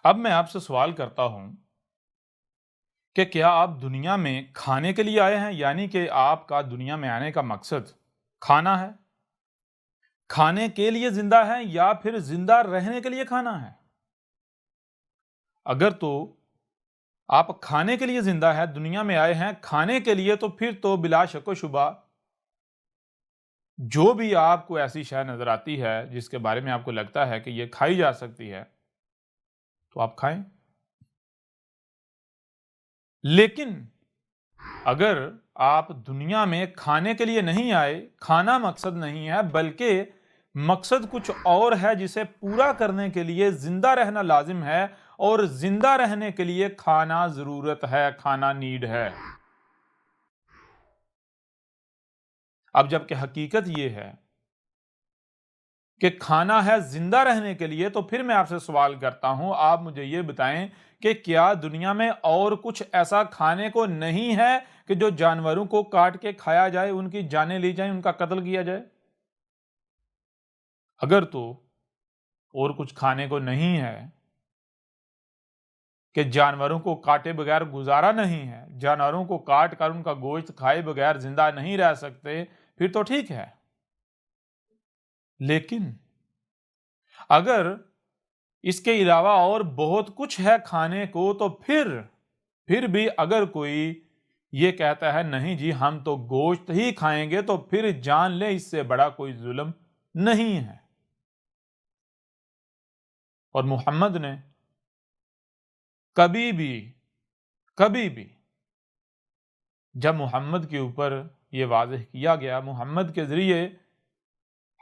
اب میں آپ سے سوال کرتا ہوں کہ کیا آپ دنیا میں کھانے کے لیے آئے ہیں؟ یعنی کہ آپ کا دنیا میں آنے کا مقصد کھانا ہے؟ کھانے کے لیے زندہ ہے یا پھر زندہ رہنے کے لیے کھانا ہے؟ اگر تو آپ کھانے کے لیے زندہ ہے، دنیا میں آئے ہیں کھانے کے لیے، تو پھر تو بلا شک و شبہ جو بھی آپ کو ایسی شے نظر آتی ہے جس کے بارے میں آپ کو لگتا ہے کہ یہ کھائی جا سکتی ہے تو آپ کھائیں۔ لیکن اگر آپ دنیا میں کھانے کے لیے نہیں آئے، کھانا مقصد نہیں ہے بلکہ مقصد کچھ اور ہے جسے پورا کرنے کے لیے زندہ رہنا لازم ہے، اور زندہ رہنے کے لیے کھانا ضرورت ہے، کھانا نیڈ ہے۔ اب جبکہ حقیقت یہ ہے کہ کھانا ہے زندہ رہنے کے لیے، تو پھر میں آپ سے سوال کرتا ہوں، آپ مجھے یہ بتائیں کہ کیا دنیا میں اور کچھ ایسا کھانے کو نہیں ہے کہ جو جانوروں کو کاٹ کے کھایا جائے، ان کی جانیں لی جائیں، ان کا قتل کیا جائے؟ اگر تو اور کچھ کھانے کو نہیں ہے کہ جانوروں کو کاٹے بغیر گزارا نہیں ہے، جانوروں کو کاٹ کر ان کا گوشت کھائے بغیر زندہ نہیں رہ سکتے، پھر تو ٹھیک ہے۔ لیکن اگر اس کے علاوہ اور بہت کچھ ہے کھانے کو، تو پھر بھی اگر کوئی یہ کہتا ہے نہیں جی ہم تو گوشت ہی کھائیں گے، تو پھر جان لے اس سے بڑا کوئی ظلم نہیں ہے۔ اور محمد نے کبھی بھی جب محمد کے اوپر یہ واضح کیا گیا، محمد کے ذریعے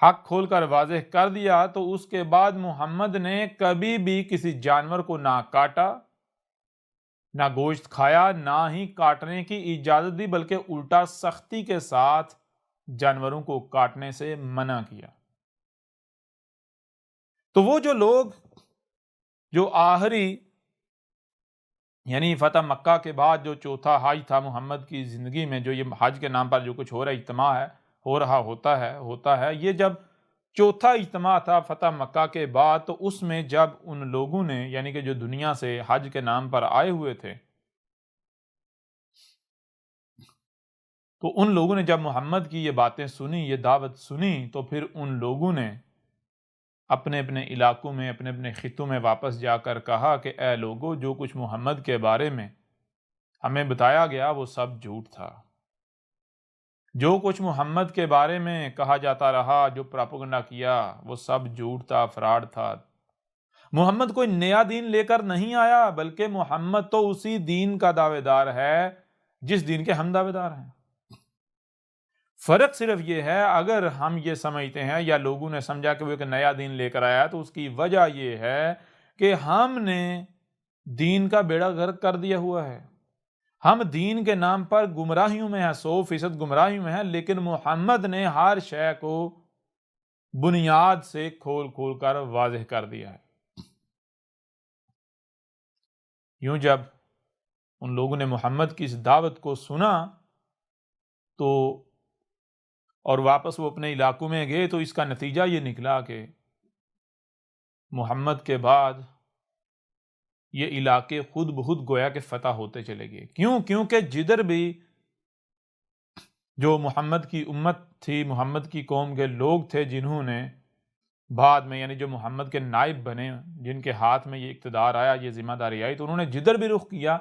حق کھول کر واضح کر دیا، تو اس کے بعد محمد نے کبھی بھی کسی جانور کو نہ کاٹا، نہ گوشت کھایا، نہ ہی کاٹنے کی اجازت دی، بلکہ الٹا سختی کے ساتھ جانوروں کو کاٹنے سے منع کیا۔ تو وہ جو لوگ جو آخری یعنی فتح مکہ کے بعد جو چوتھا حج تھا محمد کی زندگی میں، جو یہ حج کے نام پر جو کچھ ہو رہا اجتماع ہے، ہوتا ہے، یہ جب چوتھا اجتماع تھا فتح مکہ کے بعد، تو اس میں جب ان لوگوں نے یعنی کہ جو دنیا سے حج کے نام پر آئے ہوئے تھے، تو ان لوگوں نے جب محمد کی یہ باتیں سنی، یہ دعوت سنی، تو پھر ان لوگوں نے اپنے اپنے علاقوں میں، اپنے اپنے خطوں میں واپس جا کر کہا کہ اے لوگو، جو کچھ محمد کے بارے میں ہمیں بتایا گیا وہ سب جھوٹ تھا۔ جو کچھ محمد کے بارے میں کہا جاتا رہا، جو پراپیگنڈا کیا، وہ سب جھوٹ تھا، فراڈ تھا۔ محمد کوئی نیا دین لے کر نہیں آیا، بلکہ محمد تو اسی دین کا دعوے دار ہے جس دین کے ہم دعوے دار ہیں۔ فرق صرف یہ ہے، اگر ہم یہ سمجھتے ہیں یا لوگوں نے سمجھا کہ وہ ایک نیا دین لے کر آیا، تو اس کی وجہ یہ ہے کہ ہم نے دین کا بیڑا غرق کر دیا ہوا ہے۔ ہم دین کے نام پر گمراہیوں میں ہیں، 100% گمراہیوں میں ہیں، لیکن محمد نے ہر شے کو بنیاد سے کھول کھول کر واضح کر دیا ہے۔ یوں جب ان لوگوں نے محمد کی اس دعوت کو سنا تو اور واپس وہ اپنے علاقوں میں گئے، تو اس کا نتیجہ یہ نکلا کہ محمد کے بعد یہ علاقے خود بخود گویا کہ فتح ہوتے چلے گئے۔ کیونکہ جدھر بھی جو محمد کی امت تھی، محمد کی قوم کے لوگ تھے، جنہوں نے بعد میں یعنی جو محمد کے نائب بنے، جن کے ہاتھ میں یہ اقتدار آیا، یہ ذمہ داری آئی، تو انہوں نے جدھر بھی رخ کیا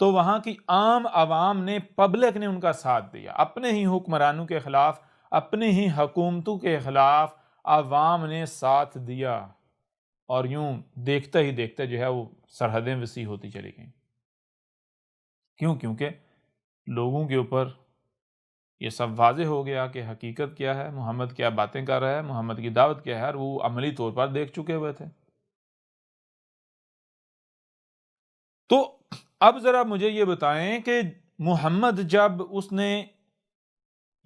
تو وہاں کی عام عوام نے، پبلک نے ان کا ساتھ دیا۔ اپنے ہی حکمرانوں کے خلاف، اپنی ہی حکومتوں کے خلاف عوام نے ساتھ دیا، اور یوں دیکھتے ہی دیکھتے جو ہے وہ سرحدیں وسیع ہوتی چلی گئیں۔ کیونکہ لوگوں کے اوپر یہ سب واضح ہو گیا کہ حقیقت کیا ہے، محمد کیا باتیں کر رہا ہے، محمد کی دعوت کیا ہے، اور وہ عملی طور پر دیکھ چکے ہوئے تھے۔ تو اب ذرا مجھے یہ بتائیں کہ محمد جب اس نے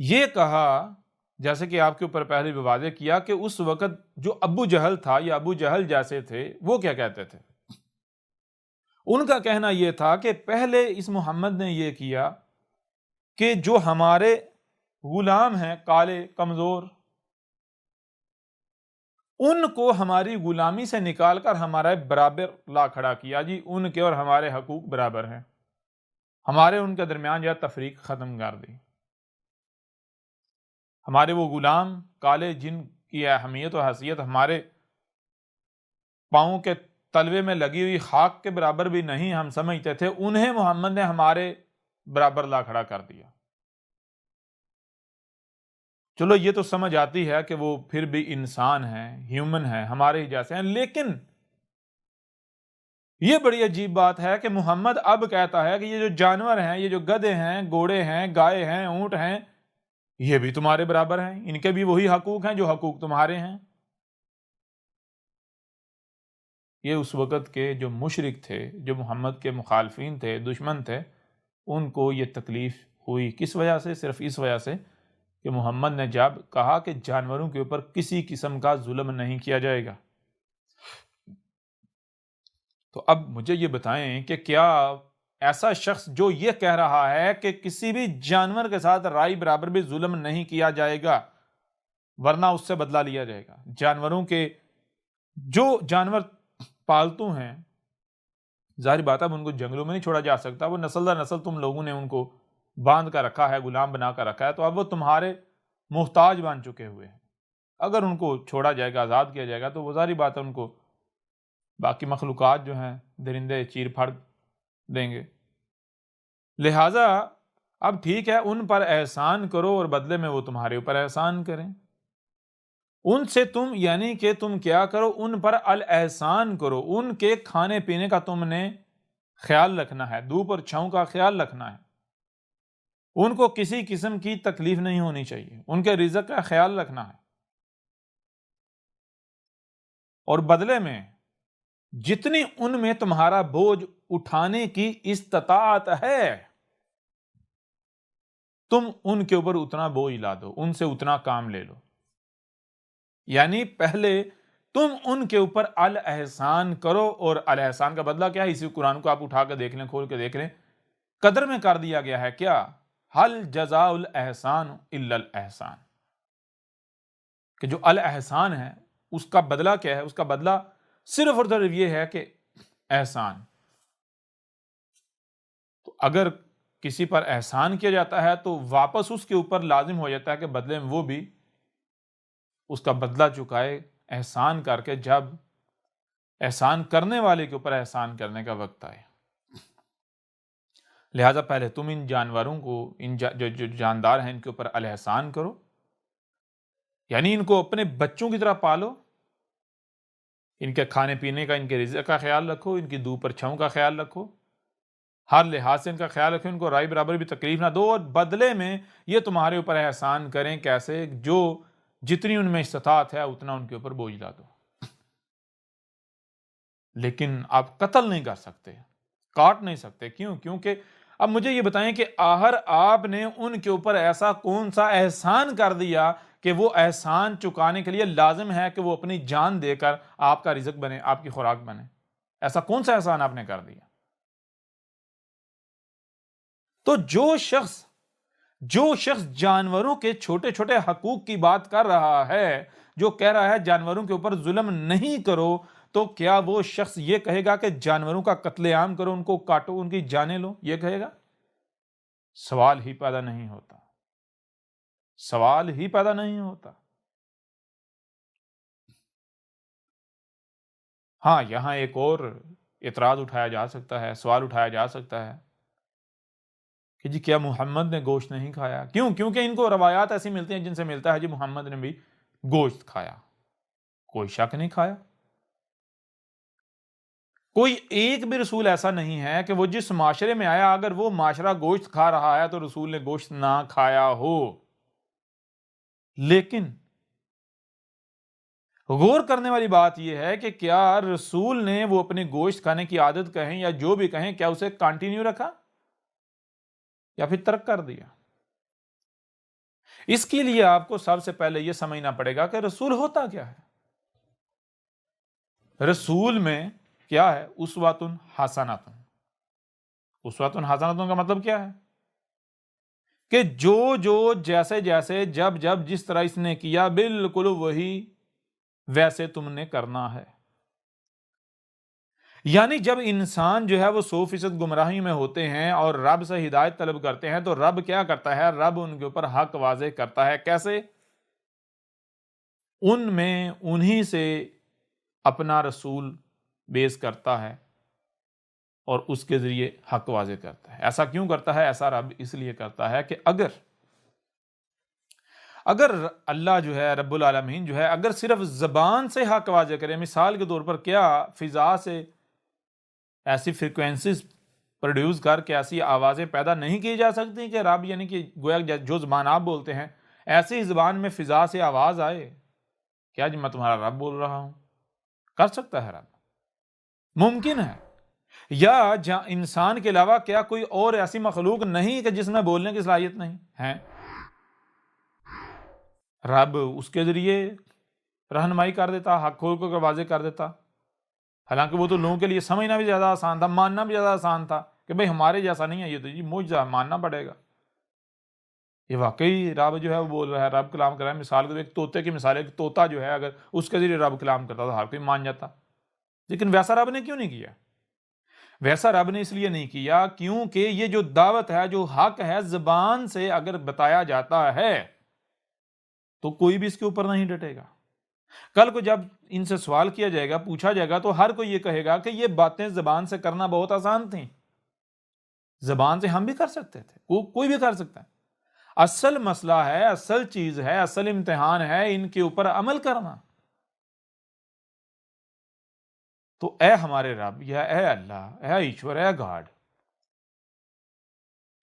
یہ کہا، جیسے کہ آپ کے اوپر پہلے بھی واضح کیا، کہ اس وقت جو ابو جہل تھا یا ابو جہل جیسے تھے، وہ کیا کہتے تھے؟ ان کا کہنا یہ تھا کہ پہلے اس محمد نے یہ کیا کہ جو ہمارے غلام ہیں، کالے، کمزور، ان کو ہماری غلامی سے نکال کر ہمارے برابر لا کھڑا کیا جی، ان کے اور ہمارے حقوق برابر ہیں، ہمارے ان کے درمیان جو تفریق ختم کر دی۔ ہمارے وہ غلام کالے جن کی اہمیت و حیثیت ہمارے پاؤں کے تلوے میں لگی ہوئی خاک کے برابر بھی نہیں ہم سمجھتے تھے، انہیں محمد نے ہمارے برابر لا کھڑا کر دیا۔ چلو یہ تو سمجھ آتی ہے کہ وہ پھر بھی انسان ہیں، ہیومن ہیں، ہمارے ہی جیسے ہیں، لیکن یہ بڑی عجیب بات ہے کہ محمد اب کہتا ہے کہ یہ جو جانور ہیں، یہ جو گدھے ہیں، گھوڑے ہیں، گائے ہیں، اونٹ ہیں، یہ بھی تمہارے برابر ہیں، ان کے بھی وہی حقوق ہیں جو حقوق تمہارے ہیں۔ یہ اس وقت کے جو مشرک تھے، جو محمد کے مخالفین تھے، دشمن تھے، ان کو یہ تکلیف ہوئی۔ کس وجہ سے؟ صرف اس وجہ سے کہ محمد نے جب کہا کہ جانوروں کے اوپر کسی قسم کا ظلم نہیں کیا جائے گا۔ تو اب مجھے یہ بتائیں کہ کیا ایسا شخص جو یہ کہہ رہا ہے کہ کسی بھی جانور کے ساتھ رائے برابر بھی ظلم نہیں کیا جائے گا ورنہ اس سے بدلہ لیا جائے گا، جانوروں کے جو جانور پالتو ہیں، ظاہر بات ہے اب ان کو جنگلوں میں نہیں چھوڑا جا سکتا، وہ نسل در نسل تم لوگوں نے ان کو باندھ کر رکھا ہے، غلام بنا کر رکھا ہے، تو اب وہ تمہارے محتاج بن چکے ہوئے ہیں۔ اگر ان کو چھوڑا جائے گا، آزاد کیا جائے گا، تو وہ ظاہر بات ہے ان کو باقی مخلوقات جو ہیں درندے چیر پھاڑ دیں گے۔ لہٰذا اب ٹھیک ہے، ان پر احسان کرو اور بدلے میں وہ تمہارے اوپر احسان کریں۔ ان سے تم یعنی کہ تم کیا کرو، ان پر الاحسان کرو، ان کے کھانے پینے کا تم نے خیال رکھنا ہے، دھوپ اور چھاؤں کا خیال رکھنا ہے، ان کو کسی قسم کی تکلیف نہیں ہونی چاہیے، ان کے رزق کا خیال رکھنا ہے، اور بدلے میں جتنی ان میں تمہارا بوجھ اٹھانے کی استطاعت ہے تم ان کے اوپر اتنا بوجھ لا دو، ان سے اتنا کام لے لو۔ یعنی پہلے تم ان کے اوپر الاحسان کرو، اور الاحسان کا بدلہ کیا ہے؟ اسی قرآن کو آپ اٹھا کے دیکھ لیں، کھول کے دیکھ لیں، قدر میں کر دیا گیا ہے کیا؟ حل جزاء الاحسان الا الاحسان، کہ جو الاحسان ہے اس کا بدلہ کیا ہے؟ اس کا بدلہ صرف اور صرف یہ ہے کہ احسان۔ تو اگر کسی پر احسان کیا جاتا ہے تو واپس اس کے اوپر لازم ہو جاتا ہے کہ بدلے میں وہ بھی اس کا بدلہ چکائے، احسان کر کے، جب احسان کرنے والے کے اوپر احسان کرنے کا وقت آئے۔ لہٰذا پہلے تم ان جانوروں کو، ان جو جاندار ہیں، ان کے اوپر الاحسان کرو، یعنی ان کو اپنے بچوں کی طرح پالو، ان کے کھانے پینے کا، ان کے رزق کا خیال رکھو، ان کی دو پر چھاؤں کا خیال رکھو، ہر لحاظ سے ان کا خیال رکھو، ان کو رائے برابر بھی تکلیف نہ دو، اور بدلے میں یہ تمہارے اوپر احسان کریں۔ کیسے؟ جو جتنی ان میں استطاعت ہے اتنا ان کے اوپر بوجھ لا دو، لیکن آپ قتل نہیں کر سکتے، کاٹ نہیں سکتے۔ کیوں؟ کیونکہ اب مجھے یہ بتائیں کہ آخر آپ نے ان کے اوپر ایسا کون سا احسان کر دیا کہ وہ احسان چکانے کے لیے لازم ہے کہ وہ اپنی جان دے کر آپ کا رزق بنے، آپ کی خوراک بنے؟ ایسا کون سا احسان آپ نے کر دیا؟ تو جو شخص جانوروں کے چھوٹے چھوٹے حقوق کی بات کر رہا ہے، جو کہہ رہا ہے جانوروں کے اوپر ظلم نہیں کرو، تو کیا وہ شخص یہ کہے گا کہ جانوروں کا قتل عام کرو، ان کو کاٹو، ان کی جانیں لو؟ یہ کہے گا؟ سوال ہی پیدا نہیں ہوتا، سوال ہی پیدا نہیں ہوتا۔ ہاں، یہاں ایک اور اعتراض اٹھایا جا سکتا ہے، سوال اٹھایا جا سکتا ہے کہ جی کیا محمد نے گوشت نہیں کھایا؟ کیوں؟ کیونکہ ان کو روایات ایسی ملتی ہیں جن سے ملتا ہے جی محمد نے بھی گوشت کھایا۔ کوئی شک نہیں کھایا۔ کوئی ایک بھی رسول ایسا نہیں ہے کہ وہ جس معاشرے میں آیا اگر وہ معاشرہ گوشت کھا رہا ہے تو رسول نے گوشت نہ کھایا ہو۔ لیکن غور کرنے والی بات یہ ہے کہ کیا رسول نے وہ اپنی گوشت کھانے کی عادت کہیں یا جو بھی کہیں، کیا اسے کنٹینیو رکھا یا پھر ترک کر دیا؟ اس کے لیے آپ کو سب سے پہلے یہ سمجھنا پڑے گا کہ رسول ہوتا کیا ہے۔ رسول میں کیا ہے؟ اسوۃ حسنۃ۔ اسوۃ حسنۃ کا مطلب کیا ہے؟ کہ جو جیسے جیسے جب جس طرح اس نے کیا بالکل وہی ویسے تم نے کرنا ہے۔ یعنی جب انسان جو ہے وہ 100% گمراہی میں ہوتے ہیں اور رب سے ہدایت طلب کرتے ہیں تو رب کیا کرتا ہے؟ رب ان کے اوپر حق واضح کرتا ہے۔ کیسے؟ ان میں انہی سے اپنا رسول بیس کرتا ہے اور اس کے ذریعے حق واضح کرتا ہے۔ ایسا کیوں کرتا ہے؟ ایسا رب اس لیے کرتا ہے کہ اگر اللہ جو ہے رب العالمین جو ہے اگر صرف زبان سے حق واضح کرے، مثال کے طور پر کیا فضا سے ایسی فریکوینسیز پروڈیوس کر کے ایسی آوازیں پیدا نہیں کی جا سکتی کہ رب یعنی کہ گویا جو زبان آپ بولتے ہیں ایسی زبان میں فضا سے آواز آئے؟ کیا جی میں تمہارا رب بول رہا ہوں؟ کر سکتا ہے رب؟ ممکن ہے۔ یا انسان کے علاوہ کیا کوئی اور ایسی مخلوق نہیں کہ جس میں بولنے کی صلاحیت نہیں ہے؟ رب اس کے ذریعے رہنمائی کر دیتا، حق کھول کر واضح کر دیتا۔ حالانکہ وہ تو لوگوں کے لیے سمجھنا بھی زیادہ آسان تھا، ماننا بھی زیادہ آسان تھا کہ بھئی ہمارے جیسا نہیں ہے، یہ تو جی معجزہ ماننا پڑے گا۔ یہ واقعی رب جو ہے وہ بول رہا ہے، رب کلام کر رہا ہے۔ مثال کے ایک طوطے کی مثال ہے کہ طوطا جو ہے اگر اس کے ذریعے رب کلام کرتا تو ہر کوئی مان جاتا، لیکن ویسا رب نے کیوں نہیں کیا؟ ویسا رب نے اس لیے نہیں کیا کیونکہ یہ جو دعوت ہے، جو حق ہے، زبان سے اگر بتایا جاتا ہے تو کوئی بھی اس کے اوپر نہیں ڈٹے گا۔ کل کو جب ان سے سوال کیا جائے گا، پوچھا جائے گا تو ہر کوئی یہ کہے گا کہ یہ باتیں زبان سے کرنا بہت آسان تھیں، زبان سے ہم بھی کر سکتے تھے، کوئی بھی کر سکتا ہے۔ اصل مسئلہ ہے، اصل چیز ہے، اصل امتحان ہے ان کے اوپر عمل کرنا۔ تو اے ہمارے رب یا اے اللہ، اے ایشور، اے گاڈ،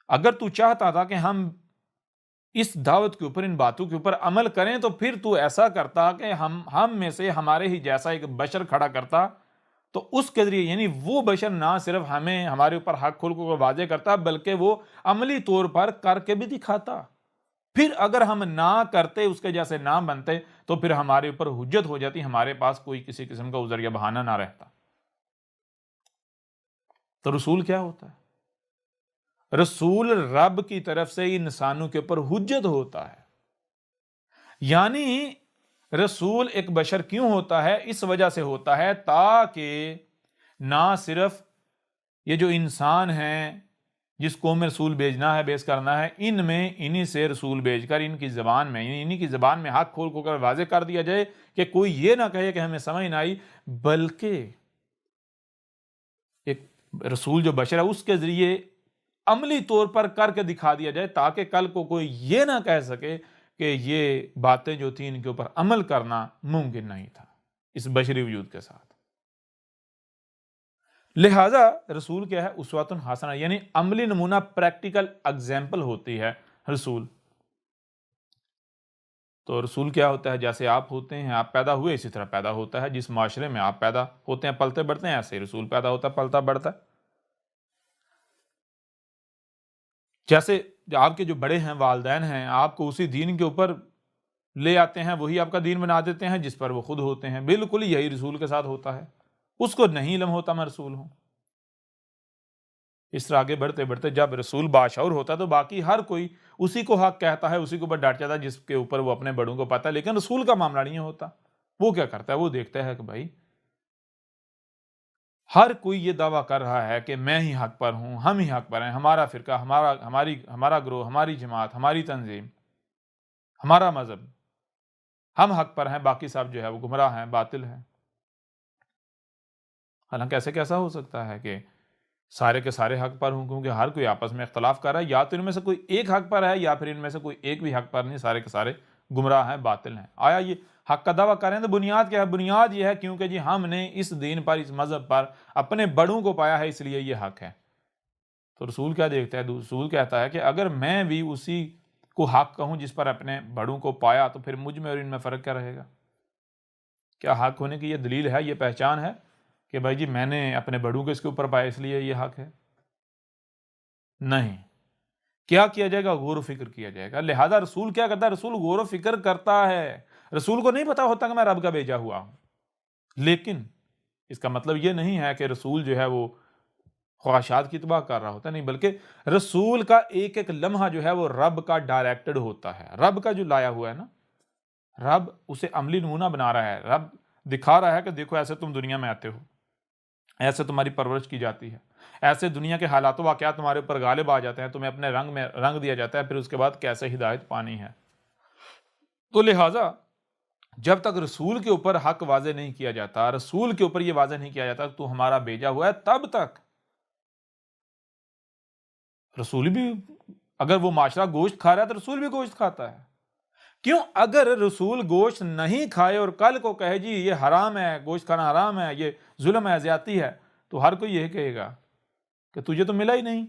اگر تو چاہتا تھا کہ ہم اس دعوت کے اوپر، ان باتوں کے اوپر عمل کریں تو پھر تو ایسا کرتا کہ ہم میں سے ہمارے ہی جیسا ایک بشر کھڑا کرتا، تو اس کے ذریعے یعنی وہ بشر نہ صرف ہمیں ہمارے اوپر حق کھول کو واضح کرتا بلکہ وہ عملی طور پر کر کے بھی دکھاتا۔ پھر اگر ہم نہ کرتے، اس کے جیسے نہ بنتے، تو پھر ہمارے اوپر حجت ہو جاتی، ہمارے پاس کوئی کسی قسم کا عذر یا بہانہ نہ رہتا۔ تو رسول کیا ہوتا ہے؟ رسول رب کی طرف سے انسانوں کے اوپر حجت ہوتا ہے۔ یعنی رسول ایک بشر کیوں ہوتا ہے؟ اس وجہ سے ہوتا ہے تاکہ نہ صرف یہ جو انسان ہیں جس قوم میں رسول بھیجنا ہے، بیس کرنا ہے، ان میں انہی سے رسول بھیج کر ان کی زبان میں، یعنی انہی کی زبان میں حق کھول کر واضح کر دیا جائے کہ کوئی یہ نہ کہے کہ ہمیں سمجھ نہ آئی، بلکہ ایک رسول جو بشر ہے اس کے ذریعے عملی طور پر کر کے دکھا دیا جائے تاکہ کل کو کوئی یہ نہ کہہ سکے کہ یہ باتیں جو تھیں ان کے اوپر عمل کرنا ممکن نہیں تھا اس بشری وجود کے ساتھ۔ لہذا رسول کیا ہے؟ اسوۃ حسنہ، یعنی عملی نمونہ، پریکٹیکل اگزامپل ہوتی ہے رسول۔ تو رسول کیا ہوتا ہے؟ جیسے آپ ہوتے ہیں، آپ پیدا ہوئے اسی طرح پیدا ہوتا ہے، جس معاشرے میں آپ پیدا ہوتے ہیں پلتے بڑھتے ہیں، ایسے ہی رسول پیدا ہوتا ہے پلتا بڑھتا ہے۔ جیسے آپ کے جو بڑے ہیں، والدین ہیں، آپ کو اسی دین کے اوپر لے آتے ہیں، وہی آپ کا دین بنا دیتے ہیں جس پر وہ خود ہوتے ہیں، بالکل یہی رسول کے ساتھ ہوتا ہے۔ اس کو نہیں علم ہوتا میں رسول ہوں۔ اس طرح آگے بڑھتے بڑھتے جب رسول باشعور ہوتا ہے تو باقی ہر کوئی اسی کو حق کہتا ہے، اسی کے اوپر ڈٹ جاتا ہے جس کے اوپر وہ اپنے بڑوں کو پتہ ہے۔ لیکن رسول کا معاملہ نہیں ہوتا۔ وہ کیا کرتا ہے؟ وہ دیکھتا ہے کہ بھائی ہر کوئی یہ دعویٰ کر رہا ہے کہ میں ہی حق پر ہوں، ہم ہی حق پر ہیں، ہمارا فرقہ، ہمارا گروہ، ہماری جماعت، ہماری تنظیم، ہمارا مذہب، ہم حق پر ہیں، باقی سب جو ہے وہ گمراہ ہیں، باطل ہیں۔ حالانکہ ایسے کیسا ہو سکتا ہے کہ سارے کے سارے حق پر ہوں؟ کیونکہ ہر کوئی آپس میں اختلاف کر رہا ہے، یا تو ان میں سے کوئی ایک حق پر ہے یا پھر ان میں سے کوئی ایک بھی حق پر نہیں، سارے کے سارے گمراہ ہیں، باطل ہیں۔ آیا یہ حق کا دعویٰ کر رہے ہیں تو بنیاد کیا ہے؟ بنیاد یہ ہے کیونکہ جی ہم نے اس دین پر، اس مذہب پر اپنے بڑوں کو پایا ہے، اس لیے یہ حق ہے۔ تو رسول کیا دیکھتا ہے؟ رسول کہتا ہے کہ اگر میں بھی اسی کو حق کہوں جس پر اپنے بڑوں کو پایا تو پھر مجھ میں اور ان میں فرق کیا رہے گا؟ کیا حق ہونے کی یہ دلیل ہے، یہ پہچان ہے کہ بھائی جی میں نے اپنے بڑوں کو اس کے اوپر پایا اس لیے یہ حق ہے؟ نہیں۔ کیا کیا جائے گا؟ غور و فکر کیا جائے گا۔ لہذا رسول کیا کرتا ہے؟ رسول غور و فکر کرتا ہے۔ رسول کو نہیں پتا ہوتا کہ میں رب کا بھیجا ہوا ہوں، لیکن اس کا مطلب یہ نہیں ہے کہ رسول جو ہے وہ خواہشات کی اتباع کر رہا ہوتا ہے، نہیں، بلکہ رسول کا ایک ایک لمحہ جو ہے وہ رب کا ڈائریکٹڈ ہوتا ہے، رب کا جو لایا ہوا ہے نا۔ رب اسے عملی نمونہ بنا رہا ہے، رب دکھا رہا ہے کہ دیکھو ایسے تم دنیا میں آتے ہو، ایسے تمہاری پرورش کی جاتی ہے، ایسے دنیا کے حالات و واقعات تمہارے اوپر غالب آ جاتے ہیں، تمہیں اپنے رنگ میں رنگ دیا جاتا ہے، پھر اس کے بعد کیسے ہدایت پانی ہے۔ تو لہٰذا جب تک رسول کے اوپر حق واضح نہیں کیا جاتا، رسول کے اوپر یہ واضح نہیں کیا جاتا کہ تو ہمارا بھیجا ہوا ہے، تب تک رسول بھی، اگر وہ معاشرہ گوشت کھا رہا ہے تو رسول بھی گوشت کھاتا ہے۔ کیوں؟ اگر رسول گوشت نہیں کھائے اور کل کو کہے جی یہ حرام ہے، گوشت کھانا حرام ہے، یہ ظلم ہے، زیادتی ہے، تو ہر کوئی یہ کہے گا کہ تجھے تو ملا ہی نہیں،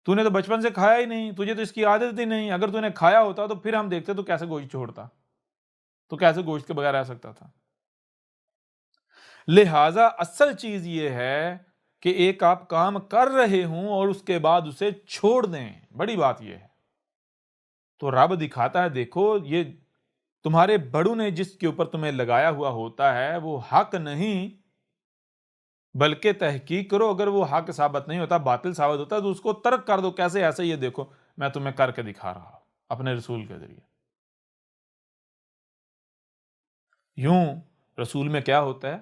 تو نے تو بچپن سے کھایا ہی نہیں، تجھے تو اس کی عادت ہی نہیں، اگر تو نے کھایا ہوتا تو پھر ہم دیکھتے تو کیسے گوشت چھوڑتا، تو کیسے گوشت کے بغیر رہ سکتا تھا۔ لہٰذا اصل چیز یہ ہے کہ ایک آپ کام کر رہے ہوں اور اس کے بعد اسے چھوڑ دیں، بڑی بات یہ ہے۔ تو رب دکھاتا ہے دیکھو یہ تمہارے بڑوں نے جس کے اوپر تمہیں لگایا ہوا ہوتا ہے وہ حق نہیں، بلکہ تحقیق کرو، اگر وہ حق ثابت نہیں ہوتا، باطل ثابت ہوتا ہے تو اس کو ترک کر دو۔ کیسے؟ ایسے یہ دیکھو میں تمہیں کر کے دکھا رہا ہوں اپنے رسول کے ذریعے۔ یوں رسول میں کیا ہوتا ہے؟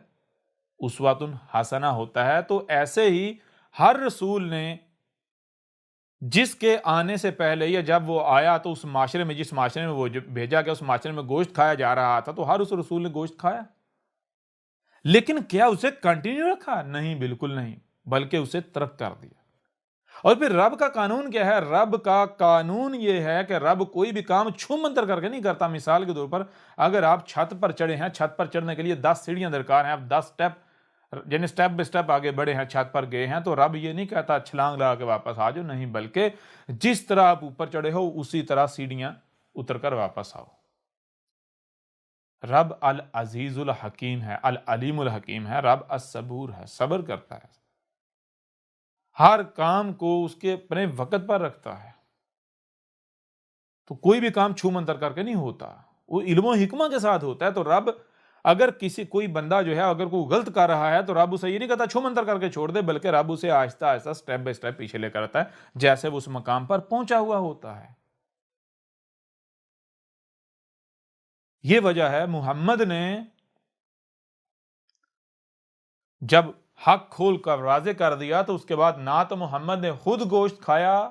اسوۃ حسنہ ہوتا ہے۔ تو ایسے ہی ہر رسول نے جس کے آنے سے پہلے یا جب وہ آیا تو اس معاشرے میں، جس معاشرے میں وہ بھیجا گیا، اس معاشرے میں گوشت کھایا جا رہا تھا، تو ہر اس رسول نے گوشت کھایا، لیکن کیا اسے کنٹینیو رکھا؟ نہیں، بالکل نہیں، بلکہ اسے ترک کر دیا۔ اور پھر رب کا قانون کیا ہے؟ رب کا قانون یہ ہے کہ رب کوئی بھی کام چھو منتر کر کے نہیں کرتا۔ مثال کے طور پر اگر آپ چھت پر چڑھے ہیں، چھت پر چڑھنے کے لیے 10 سیڑھیاں درکار ہیں، آپ 10 سٹیپ یعنی سٹیپ بائی سٹیپ آگے بڑھے ہیں، چھت پر گئے ہیں، تو رب یہ نہیں کہتا چھلانگ لگا کے واپس آ جاؤ، نہیں، بلکہ جس طرح آپ اوپر چڑھے ہو اسی طرح سیڑھیاں اتر کر واپس آؤ۔ رب العزیز الحکیم ہے، العلیم الحکیم ہے، رب الصبور ہے، صبر کرتا ہے، ہر کام کو اس کے اپنے وقت پر رکھتا ہے۔ تو کوئی بھی کام چھو منتر کر کے نہیں ہوتا، وہ علم و حکمہ کے ساتھ ہوتا ہے۔ تو رب اگر کوئی بندہ جو ہے اگر کوئی غلط کر رہا ہے تو رب اسے یہ نہیں کہتا چھو منتر کر کے چھوڑ دے، بلکہ رب اسے آہستہ آہستہ سٹیپ بائی سٹیپ پیچھے لے کر آتا ہے، جیسے وہ اس مقام پر پہنچا ہوا ہوتا ہے۔ یہ وجہ ہے محمد نے جب حق کھول کر واضح کر دیا تو اس کے بعد نہ تو محمد نے خود گوشت کھایا،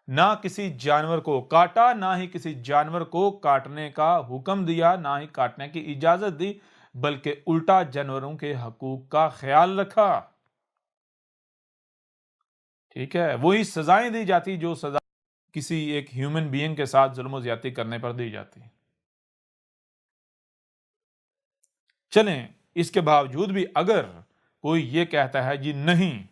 نہ کسی جانور کو کاٹا، نہ ہی کسی جانور کو کاٹنے کا حکم دیا، نہ ہی کاٹنے کی اجازت دی، بلکہ الٹا جانوروں کے حقوق کا خیال رکھا۔ ٹھیک ہے، وہی سزائیں دی جاتی جو سزا کسی ایک ہیومن بینگ کے ساتھ ظلم و زیادتی کرنے پر دی جاتی۔ چلیں، اس کے باوجود بھی اگر کوئی یہ کہتا ہے جی نہیں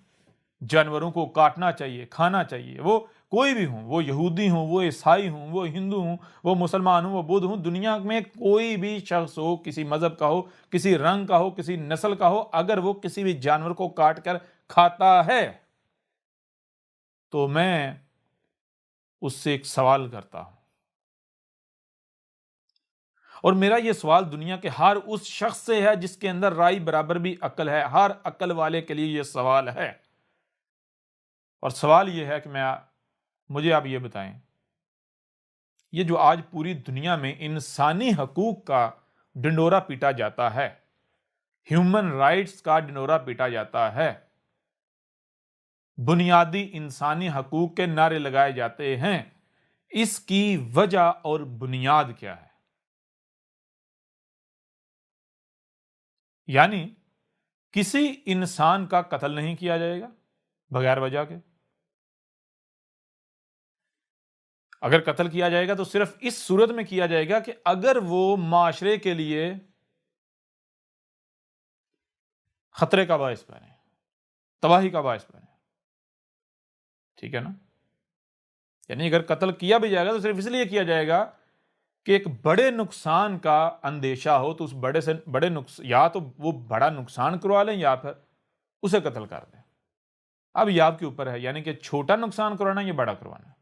جانوروں کو کاٹنا چاہیے، کھانا چاہیے، وہ کوئی بھی ہوں، وہ یہودی ہوں، وہ عیسائی ہوں، وہ ہندو ہوں، وہ مسلمان ہوں، وہ بدھ ہوں، دنیا میں کوئی بھی شخص ہو، کسی مذہب کا ہو، کسی رنگ کا ہو، کسی نسل کا ہو، اگر وہ کسی بھی جانور کو کاٹ کر کھاتا ہے تو میں اس سے ایک سوال کرتا ہوں، اور میرا یہ سوال دنیا کے ہر اس شخص سے ہے جس کے اندر رائے برابر بھی عقل ہے، ہر عقل والے کے لیے یہ سوال ہے، اور سوال یہ ہے کہ مجھے آپ یہ بتائیں، یہ جو آج پوری دنیا میں انسانی حقوق کا ڈنڈورا پیٹا جاتا ہے، ہیومن رائٹس کا ڈنڈورا پیٹا جاتا ہے، بنیادی انسانی حقوق کے نعرے لگائے جاتے ہیں، اس کی وجہ اور بنیاد کیا ہے؟ یعنی کسی انسان کا قتل نہیں کیا جائے گا بغیر وجہ کے، اگر قتل کیا جائے گا تو صرف اس صورت میں کیا جائے گا کہ اگر وہ معاشرے کے لیے خطرے کا باعث بنے، تباہی کا باعث بنے، ٹھیک ہے نا؟ یعنی اگر قتل کیا بھی جائے گا تو صرف اس لیے کیا جائے گا کہ ایک بڑے نقصان کا اندیشہ ہو، تو اس بڑے یا تو وہ بڑا نقصان کروا لیں یا پھر اسے قتل کر دیں۔ اب یہ آپ کے اوپر ہے، یعنی کہ چھوٹا نقصان کروانا یا بڑا کروانا۔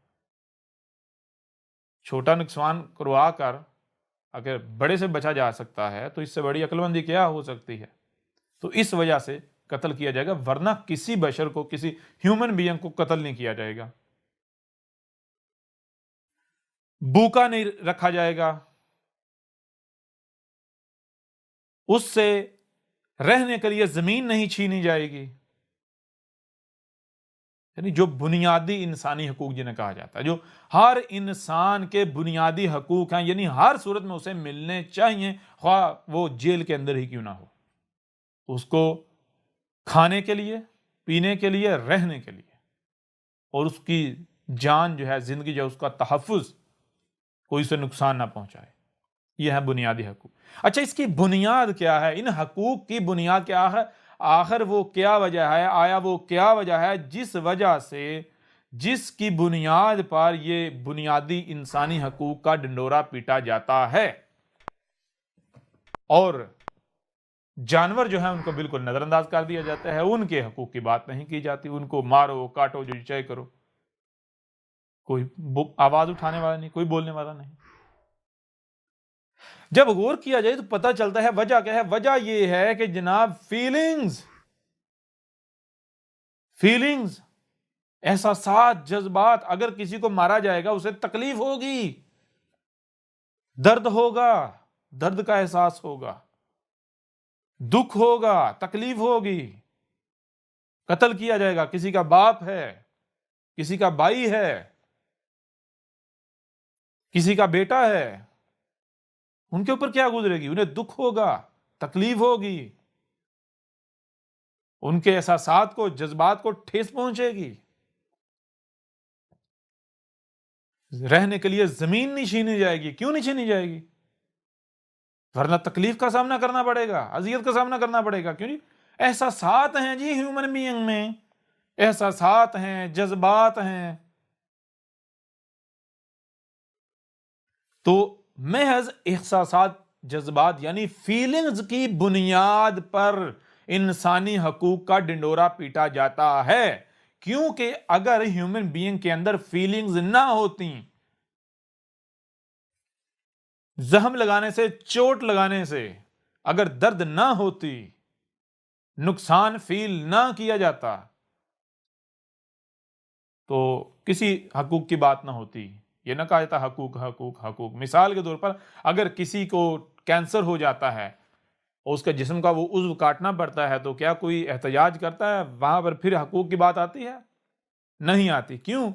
چھوٹا نقصان کروا کر اگر بڑے سے بچا جا سکتا ہے تو اس سے بڑی عقل مندی کیا ہو سکتی ہے؟ تو اس وجہ سے قتل کیا جائے گا، ورنہ کسی بشر کو، کسی ہیومن بینگ کو قتل نہیں کیا جائے گا، بھوکا نہیں رکھا جائے گا، اس سے رہنے کے لیے زمین نہیں چھینی جائے گی، یعنی جو بنیادی انسانی حقوق جنہیں کہا جاتا ہے، جو ہر انسان کے بنیادی حقوق ہیں، یعنی ہر صورت میں اسے ملنے چاہیے، خواہ وہ جیل کے اندر ہی کیوں نہ ہو، اس کو کھانے کے لیے، پینے کے لیے، رہنے کے لیے، اور اس کی جان جو ہے، زندگی جو ہے، اس کا تحفظ، کوئی اسے نقصان نہ پہنچائے، یہ ہے بنیادی حقوق۔ اچھا، اس کی بنیاد کیا ہے؟ ان حقوق کی بنیاد کیا ہے؟ آخر وہ کیا وجہ ہے؟ آیا وہ کیا وجہ ہے جس وجہ سے، جس کی بنیاد پر یہ بنیادی انسانی حقوق کا ڈنڈورا پیٹا جاتا ہے، اور جانور جو ہیں ان کو بالکل نظر انداز کر دیا جاتا ہے، ان کے حقوق کی بات نہیں کی جاتی، ان کو مارو کاٹو جو چاہے کرو، کوئی آواز اٹھانے والا نہیں، کوئی بولنے والا نہیں۔ جب غور کیا جائے تو پتہ چلتا ہے وجہ کیا ہے؟ وجہ یہ ہے کہ جناب فیلنگز، احساسات، جذبات، اگر کسی کو مارا جائے گا اسے تکلیف ہوگی، درد ہوگا، درد کا احساس ہوگا، دکھ ہوگا، تکلیف ہوگی، قتل کیا جائے گا، کسی کا باپ ہے، کسی کا بھائی ہے، کسی کا بیٹا ہے، ان کے اوپر کیا گزرے گی؟ انہیں دکھ ہوگا، تکلیف ہوگی، ان کے احساسات کو، جذبات کو ٹھیس پہنچے گی، رہنے کے لیے زمین نہیں چھینی جائے گی۔ کیوں نہیں چھینی جائے گی؟ ورنہ تکلیف کا سامنا کرنا پڑے گا، اذیت کا سامنا کرنا پڑے گا۔ کیوں نہیں؟ احساسات ہیں جی ہیومن بینگ میں، احساسات ہیں، جذبات ہیں، تو محض احساسات، جذبات یعنی فیلنگز کی بنیاد پر انسانی حقوق کا ڈنڈورا پیٹا جاتا ہے، کیونکہ اگر ہیومن بینگ کے اندر فیلنگز نہ ہوتی، زخم لگانے سے، چوٹ لگانے سے اگر درد نہ ہوتی، نقصان فیل نہ کیا جاتا، تو کسی حقوق کی بات نہ ہوتی۔ یہ نہ کہا جاتا حقوق حقوق حقوق۔ مثال کے طور پر اگر کسی کو کینسر ہو جاتا ہے اور اس کے جسم کا وہ عضو کاٹنا پڑتا ہے، تو کیا کوئی احتجاج کرتا ہے؟ وہاں پر پھر حقوق کی بات آتی ہے؟ نہیں آتی۔ کیوں؟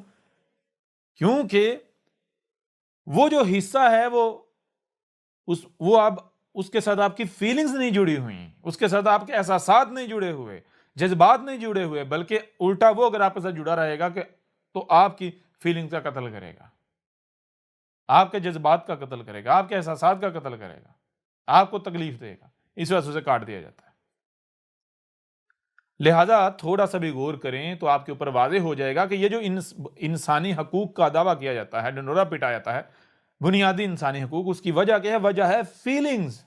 کیونکہ وہ جو حصہ ہے وہ اب اس کے ساتھ آپ کی فیلنگز نہیں جڑی ہوئی، اس کے ساتھ آپ کے احساسات نہیں جڑے ہوئے، جذبات نہیں جڑے ہوئے، بلکہ الٹا وہ اگر آپ کے ساتھ جڑا رہے گا تو آپ کی فیلنگز کا قتل کرے گا، آپ کے جذبات کا قتل کرے گا، آپ کے احساسات کا قتل کرے گا، آپ کو تکلیف دے گا، اس وجہ سے اسے کاٹ دیا جاتا ہے۔ لہذا تھوڑا سا بھی غور کریں تو آپ کے اوپر واضح ہو جائے گا کہ یہ جو انسانی حقوق کا دعویٰ کیا جاتا ہے، ڈنڈورا پیٹا جاتا ہے، بنیادی انسانی حقوق، اس کی وجہ کیا ہے؟ وجہ ہے فیلنگز۔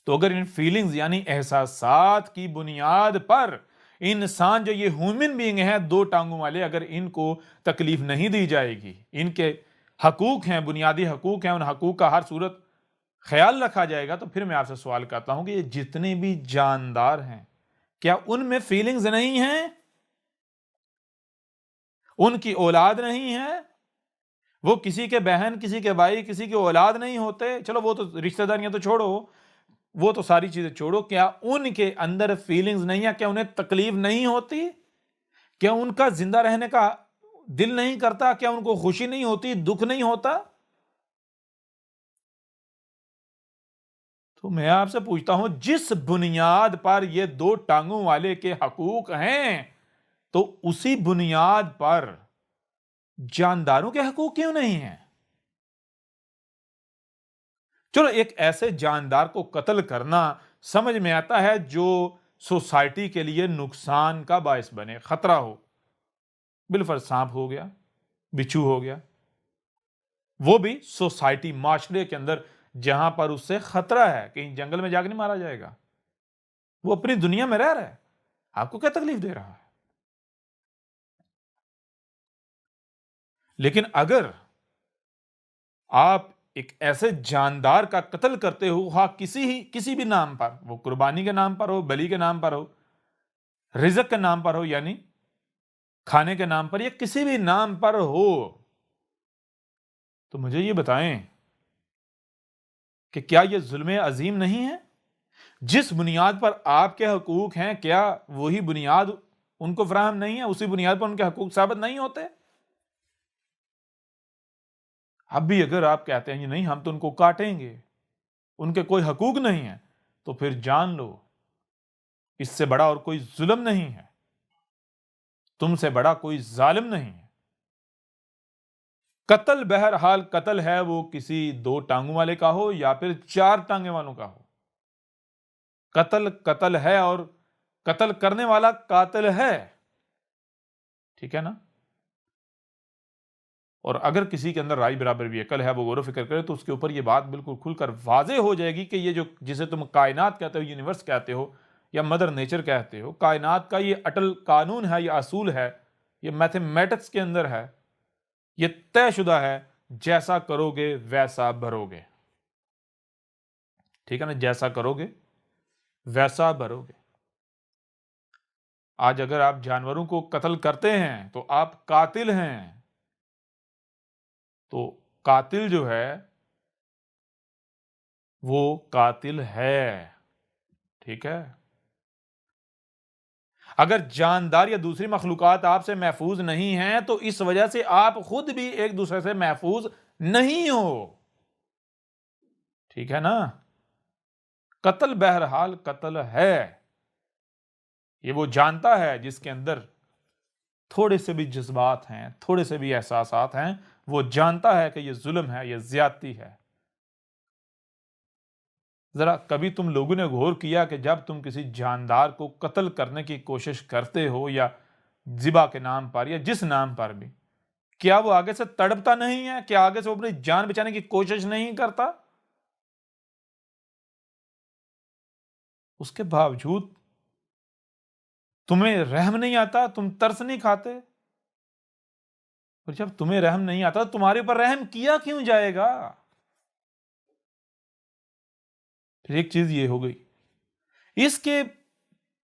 تو اگر ان فیلنگز یعنی احساسات کی بنیاد پر انسان جو یہ ہیومن بینگ ہے، دو ٹانگوں والے، اگر ان کو تکلیف نہیں دی جائے گی، ان کے حقوق ہیں، بنیادی حقوق ہیں، ان حقوق کا ہر صورت خیال رکھا جائے گا، تو پھر میں آپ سے سوال کرتا ہوں کہ یہ جتنے بھی جاندار ہیں، کیا ان میں فیلنگز نہیں ہیں؟ ان کی اولاد نہیں ہے؟ وہ کسی کے بہن، کسی کے بھائی، کسی کی اولاد نہیں ہوتے؟ چلو وہ تو رشتہ داریاں تو چھوڑو، وہ تو ساری چیزیں چھوڑو، کیا ان کے اندر فیلنگز نہیں ہے؟ کیا انہیں تکلیف نہیں ہوتی؟ کیا ان کا زندہ رہنے کا دل نہیں کرتا؟ کیا ان کو خوشی نہیں ہوتی، دکھ نہیں ہوتا؟ تو میں آپ سے پوچھتا ہوں، جس بنیاد پر یہ دو ٹانگوں والے کے حقوق ہیں، تو اسی بنیاد پر جانداروں کے حقوق کیوں نہیں ہیں؟ چلو ایک ایسے جاندار کو قتل کرنا سمجھ میں آتا ہے جو سوسائٹی کے لیے نقصان کا باعث بنے، خطرہ ہو، بالفرض سانپ ہو گیا، بچھو ہو گیا، وہ بھی سوسائٹی، معاشرے کے اندر جہاں پر اس سے خطرہ ہے، کہیں جنگل میں جا کے نہیں مارا جائے گا، وہ اپنی دنیا میں رہ رہا ہے، آپ کو کیا تکلیف دے رہا ہے؟ لیکن اگر آپ ایک ایسے جاندار کا قتل کرتے ہو، ہاں کسی بھی نام پر، وہ قربانی کے نام پر ہو، بلی کے نام پر ہو، رزق کے نام پر ہو، یعنی کھانے کے نام پر، یا کسی بھی نام پر ہو، تو مجھے یہ بتائیں کہ کیا یہ ظلم عظیم نہیں ہے؟ جس بنیاد پر آپ کے حقوق ہیں کیا وہی بنیاد ان کو فراہم نہیں ہے؟ اسی بنیاد پر ان کے حقوق ثابت نہیں ہوتے؟ اب بھی اگر آپ کہتے ہیں نہیں ہم تو ان کو کاٹیں گے، ان کے کوئی حقوق نہیں ہیں، تو پھر جان لو اس سے بڑا اور کوئی ظلم نہیں ہے، تم سے بڑا کوئی ظالم نہیں ہے۔ قتل بہرحال قتل ہے، وہ کسی 2 ٹانگوں والے کا ہو یا پھر 4 ٹانگیں والوں کا ہو، قتل قتل ہے اور قتل کرنے والا قاتل ہے، ٹھیک ہے نا؟ اور اگر کسی کے اندر رائے برابر بھی عقل ہے، وہ غور و فکر کرے تو اس کے اوپر یہ بات بالکل کھل کر واضح ہو جائے گی کہ یہ جو جسے تم کائنات کہتے ہو، یونیورس کہتے ہو یا مدر نیچر کہتے ہو، کائنات کا یہ اٹل قانون ہے، یہ اصول ہے، یہ میتھمیٹکس کے اندر ہے، یہ طے شدہ ہے، جیسا کرو گے ویسا بھرو گے، ٹھیک ہے نا؟ جیسا کرو گے ویسا بھرو گے۔ آج اگر آپ جانوروں کو قتل کرتے ہیں تو آپ قاتل ہیں، تو قاتل جو ہے وہ قاتل ہے، ٹھیک ہے؟ اگر جاندار یا دوسری مخلوقات آپ سے محفوظ نہیں ہیں تو اس وجہ سے آپ خود بھی ایک دوسرے سے محفوظ نہیں ہو، ٹھیک ہے نا؟ قتل بہرحال قتل ہے، یہ وہ جانتا ہے جس کے اندر تھوڑے سے بھی جذبات ہیں، تھوڑے سے بھی احساسات ہیں، وہ جانتا ہے کہ یہ ظلم ہے، یہ زیادتی ہے۔ ذرا کبھی تم لوگوں نے غور کیا کہ جب تم کسی جاندار کو قتل کرنے کی کوشش کرتے ہو یا ذبح کے نام پر یا جس نام پر بھی، کیا وہ آگے سے تڑپتا نہیں ہے؟ کیا آگے سے وہ اپنی جان بچانے کی کوشش نہیں کرتا؟ اس کے باوجود تمہیں رحم نہیں آتا، تم ترس نہیں کھاتے؟ اور جب تمہیں رحم نہیں آتا تو تمہارے اوپر رحم کیا کیوں جائے گا؟ پھر ایک چیز یہ ہو گئی، اس کے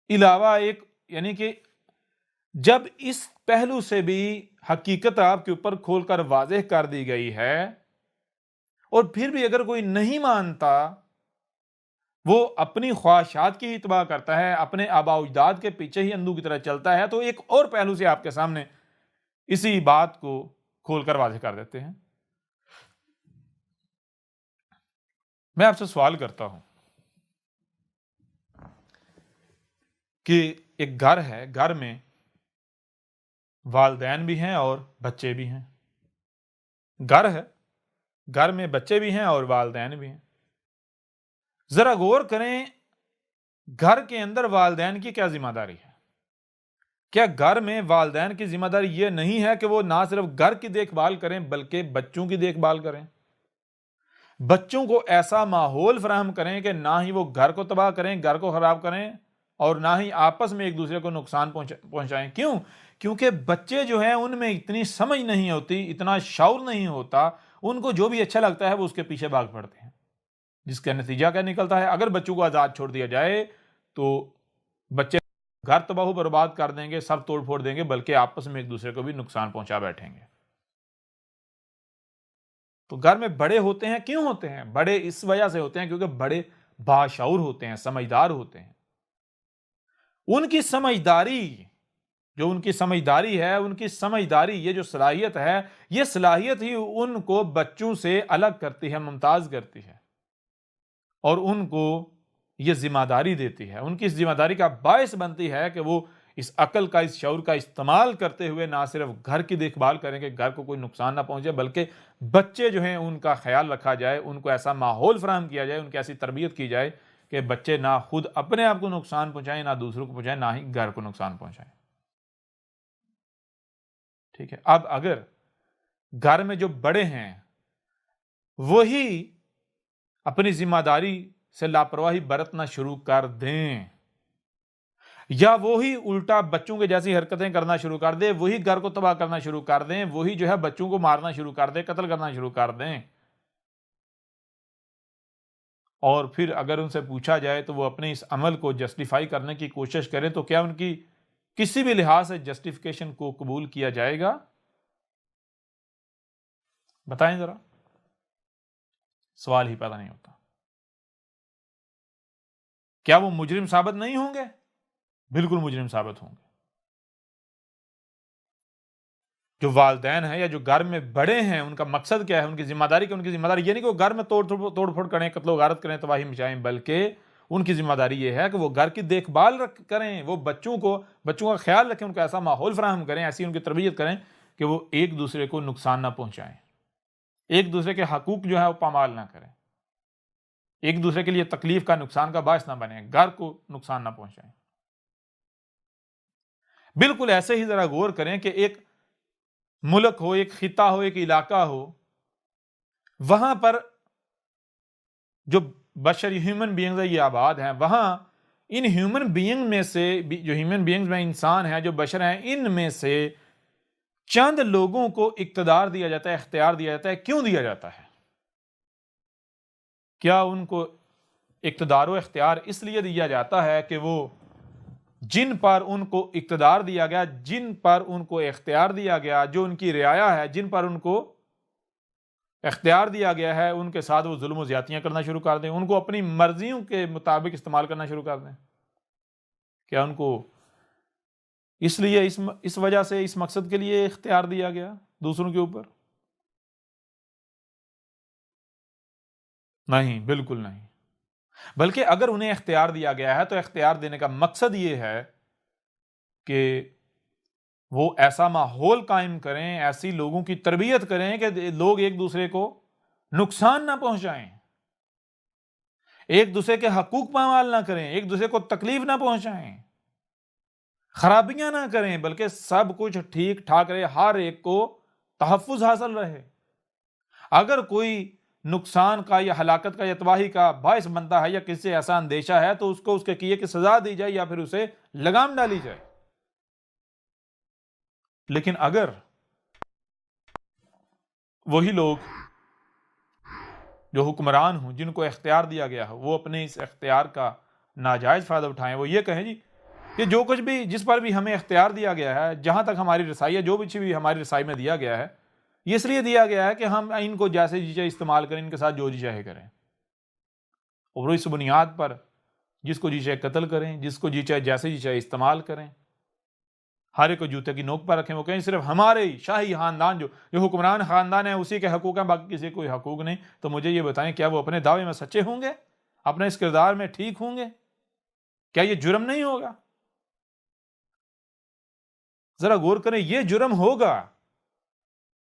علاوہ ایک یعنی کہ جب اس پہلو سے بھی حقیقت آپ کے اوپر کھول کر واضح کر دی گئی ہے اور پھر بھی اگر کوئی نہیں مانتا، وہ اپنی خواہشات کی ہی اتباع کرتا ہے، اپنے آباء و اجداد کے پیچھے ہی اندھو کی طرح چلتا ہے، تو ایک اور پہلو سے آپ کے سامنے اسی بات کو کھول کر واضح کر دیتے ہیں۔ میں آپ سے سوال کرتا ہوں کہ ایک گھر ہے، گھر میں والدین بھی ہیں اور بچے بھی ہیں، گھر ہے، گھر میں بچے بھی ہیں اور والدین بھی ہیں۔ ذرا غور کریں، گھر کے اندر والدین کی کیا ذمہ داری ہے؟ کیا گھر میں والدین کی ذمہ داری یہ نہیں ہے کہ وہ نہ صرف گھر کی دیکھ بھال کریں بلکہ بچوں کی دیکھ بھال کریں، بچوں کو ایسا ماحول فراہم کریں کہ نہ ہی وہ گھر کو تباہ کریں، گھر کو خراب کریں، اور نہ ہی آپس میں ایک دوسرے کو نقصان پہنچائیں؟ کیوں؟ کیونکہ بچے جو ہیں ان میں اتنی سمجھ نہیں ہوتی، اتنا شعور نہیں ہوتا، ان کو جو بھی اچھا لگتا ہے وہ اس کے پیچھے بھاگ پڑتے ہیں، جس کا نتیجہ کیا نکلتا ہے؟ اگر بچوں کو آزاد چھوڑ دیا جائے تو بچے گھر تباہ و برباد کر دیں گے، سب توڑ پھوڑ دیں گے، بلکہ آپس میں ایک دوسرے کو بھی نقصان پہنچا بیٹھیں گے۔ تو گھر میں بڑے ہوتے ہیں، کیوں ہوتے ہیں؟ بڑے اس وجہ سے ہوتے ہیں کیونکہ بڑے باشعور ہوتے ہیں، سمجھدار ہوتے ہیں۔ ان کی سمجھداری جو ان کی سمجھداری ہے، ان کی سمجھداری یہ جو صلاحیت ہے، یہ صلاحیت ہی ان کو بچوں سے الگ کرتی ہے، ممتاز کرتی ہے، اور ان کو یہ ذمہ داری دیتی ہے، ان کی اس ذمہ داری کا باعث بنتی ہے کہ وہ اس عقل کا، اس شعور کا استعمال کرتے ہوئے نہ صرف گھر کی دیکھ بھال کریں کہ گھر کو کوئی نقصان نہ پہنچے، بلکہ بچے جو ہیں ان کا خیال رکھا جائے، ان کو ایسا ماحول فراہم کیا جائے، ان کی ایسی تربیت کی جائے کہ بچے نہ خود اپنے آپ کو نقصان پہنچائیں، نہ دوسروں کو پہنچائیں، نہ ہی گھر کو نقصان پہنچائیں، ٹھیک ہے؟ اب اگر گھر میں جو بڑے ہیں وہی اپنی ذمہ داری سے لاپرواہی برتنا شروع کر دیں، یا وہی الٹا بچوں کے جیسی حرکتیں کرنا شروع کر دیں، وہی گھر کو تباہ کرنا شروع کر دیں، وہی جو ہے بچوں کو مارنا شروع کر دیں، قتل کرنا شروع کر دیں، اور پھر اگر ان سے پوچھا جائے تو وہ اپنے اس عمل کو جسٹیفائی کرنے کی کوشش کریں، تو کیا ان کی کسی بھی لحاظ سے جسٹیفیکیشن کو قبول کیا جائے گا؟ بتائیں ذرا، سوال ہی پیدا نہیں ہوتا۔ کیا وہ مجرم ثابت نہیں ہوں گے؟ بالکل مجرم ثابت ہوں گے۔ جو والدین ہیں یا جو گھر میں بڑے ہیں، ان کا مقصد کیا ہے، ان کی ذمہ داری کیا؟ ان کی ذمہ داری یہ نہیں کہ وہ گھر میں توڑ پھوڑ کریں، قتل و غارت کریں، تباہی مچائیں، بلکہ ان کی ذمہ داری یہ ہے کہ وہ گھر کی دیکھ بھال کریں، وہ بچوں کا خیال رکھیں، ان کا ایسا ماحول فراہم کریں، ایسی ان کی تربیت کریں کہ وہ ایک دوسرے کو نقصان نہ پہنچائیں، ایک دوسرے کے حقوق جو ہے وہ پامال نہ کریں، ایک دوسرے کے لیے تکلیف کا، نقصان کا باعث نہ بنیں، گھر کو نقصان نہ پہنچائیں۔ بالکل ایسے ہی ذرا غور کریں کہ ایک ملک ہو، ایک خطہ ہو، ایک علاقہ ہو، وہاں پر جو بشر ہیومن بینگز ہیں یہ آباد ہیں، وہاں ان ہیومن بینگ میں سے جو ہیومن بینگز میں انسان ہیں، جو بشر ہیں، ان میں سے چند لوگوں کو اقتدار دیا جاتا ہے، اختیار دیا جاتا ہے۔ کیوں دیا جاتا ہے؟ کیا ان کو اقتدار و اختیار اس لیے دیا جاتا ہے کہ وہ جن پر ان کو اقتدار دیا گیا، جن پر ان کو اختیار دیا گیا، جو ان کی رعایا ہے، جن پر ان کو اختیار دیا گیا ہے، ان کے ساتھ وہ ظلم و زیادتیاں کرنا شروع کر دیں، ان کو اپنی مرضیوں کے مطابق استعمال کرنا شروع کر دیں؟ کیا ان کو اس لیے اس وجہ سے، اس مقصد کے لیے اختیار دیا گیا دوسروں کے اوپر؟ نہیں، بالکل نہیں۔ بلکہ اگر انہیں اختیار دیا گیا ہے تو اختیار دینے کا مقصد یہ ہے کہ وہ ایسا ماحول قائم کریں، ایسی لوگوں کی تربیت کریں کہ لوگ ایک دوسرے کو نقصان نہ پہنچائیں، ایک دوسرے کے حقوق پامال نہ کریں، ایک دوسرے کو تکلیف نہ پہنچائیں، خرابیاں نہ کریں، بلکہ سب کچھ ٹھیک ٹھاک رہے، ہر ایک کو تحفظ حاصل رہے۔ اگر کوئی نقصان کا یا ہلاکت کا یا تباہی کا باعث بنتا ہے یا کسی سے ایسا اندیشہ ہے تو اس کو اس کے کیے کی سزا دی جائے یا پھر اسے لگام ڈالی جائے۔ لیکن اگر وہی لوگ جو حکمران ہوں، جن کو اختیار دیا گیا ہو، وہ اپنے اس اختیار کا ناجائز فائدہ اٹھائیں، وہ یہ کہیں جی کہ جو کچھ بھی، جس پر بھی ہمیں اختیار دیا گیا ہے، جہاں تک ہماری رسائی ہے، جو بھی ہماری رسائی میں دیا گیا ہے، یہ اس لیے دیا گیا ہے کہ ہم ان کو جیسے جی چاہے استعمال کریں، ان کے ساتھ جو جی چاہے کریں، اور اس بنیاد پر جس کو جی چاہے قتل کریں، جس کو جی چاہے جیسے جی چاہے استعمال کریں، ہر ایک کو جوتے کی نوک پر رکھیں، وہ کہیں صرف ہمارے شاہی خاندان جو حکمران خاندان ہے اسی کے حقوق ہیں، باقی کسی کوئی حقوق نہیں۔ تو مجھے یہ بتائیں، کیا وہ اپنے دعوے میں سچے ہوں گے؟ اپنے اس کردار میں ٹھیک ہوں گے؟ کیا یہ جرم نہیں ہوگا؟ ذرا غور کریں، یہ جرم ہوگا،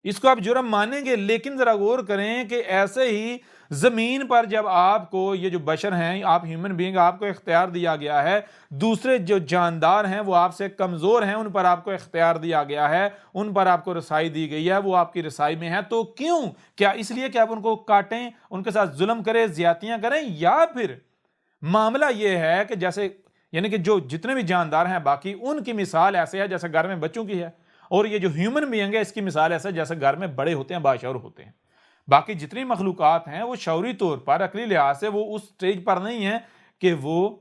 اس کو آپ جرم مانیں گے، لیکن ذرا غور کریں کہ ایسے ہی زمین پر جب آپ کو، یہ جو بشر ہیں، آپ ہیومن بینگ، آپ کو اختیار دیا گیا ہے، دوسرے جو جاندار ہیں وہ آپ سے کمزور ہیں، ان پر آپ کو اختیار دیا گیا ہے، ان پر آپ کو رسائی دی گئی ہے، وہ آپ کی رسائی میں ہے، تو کیوں؟ کیا اس لیے کہ آپ ان کو کاٹیں، ان کے ساتھ ظلم کریں، زیادتیاں کریں، یا پھر معاملہ یہ ہے کہ جیسے، یعنی کہ جو جتنے بھی جاندار ہیں باقی، ان کی مثال ایسے ہے جیسے گھر میں بچوں کی ہے، اور یہ جو ہیومن بینگ ہے اس کی مثال ایسے جیسے گھر میں بڑے ہوتے ہیں، باشعور ہوتے ہیں۔ باقی جتنی مخلوقات ہیں وہ شعوری طور پر، عقلی لحاظ سے وہ اس سٹیج پر نہیں ہیں کہ وہ،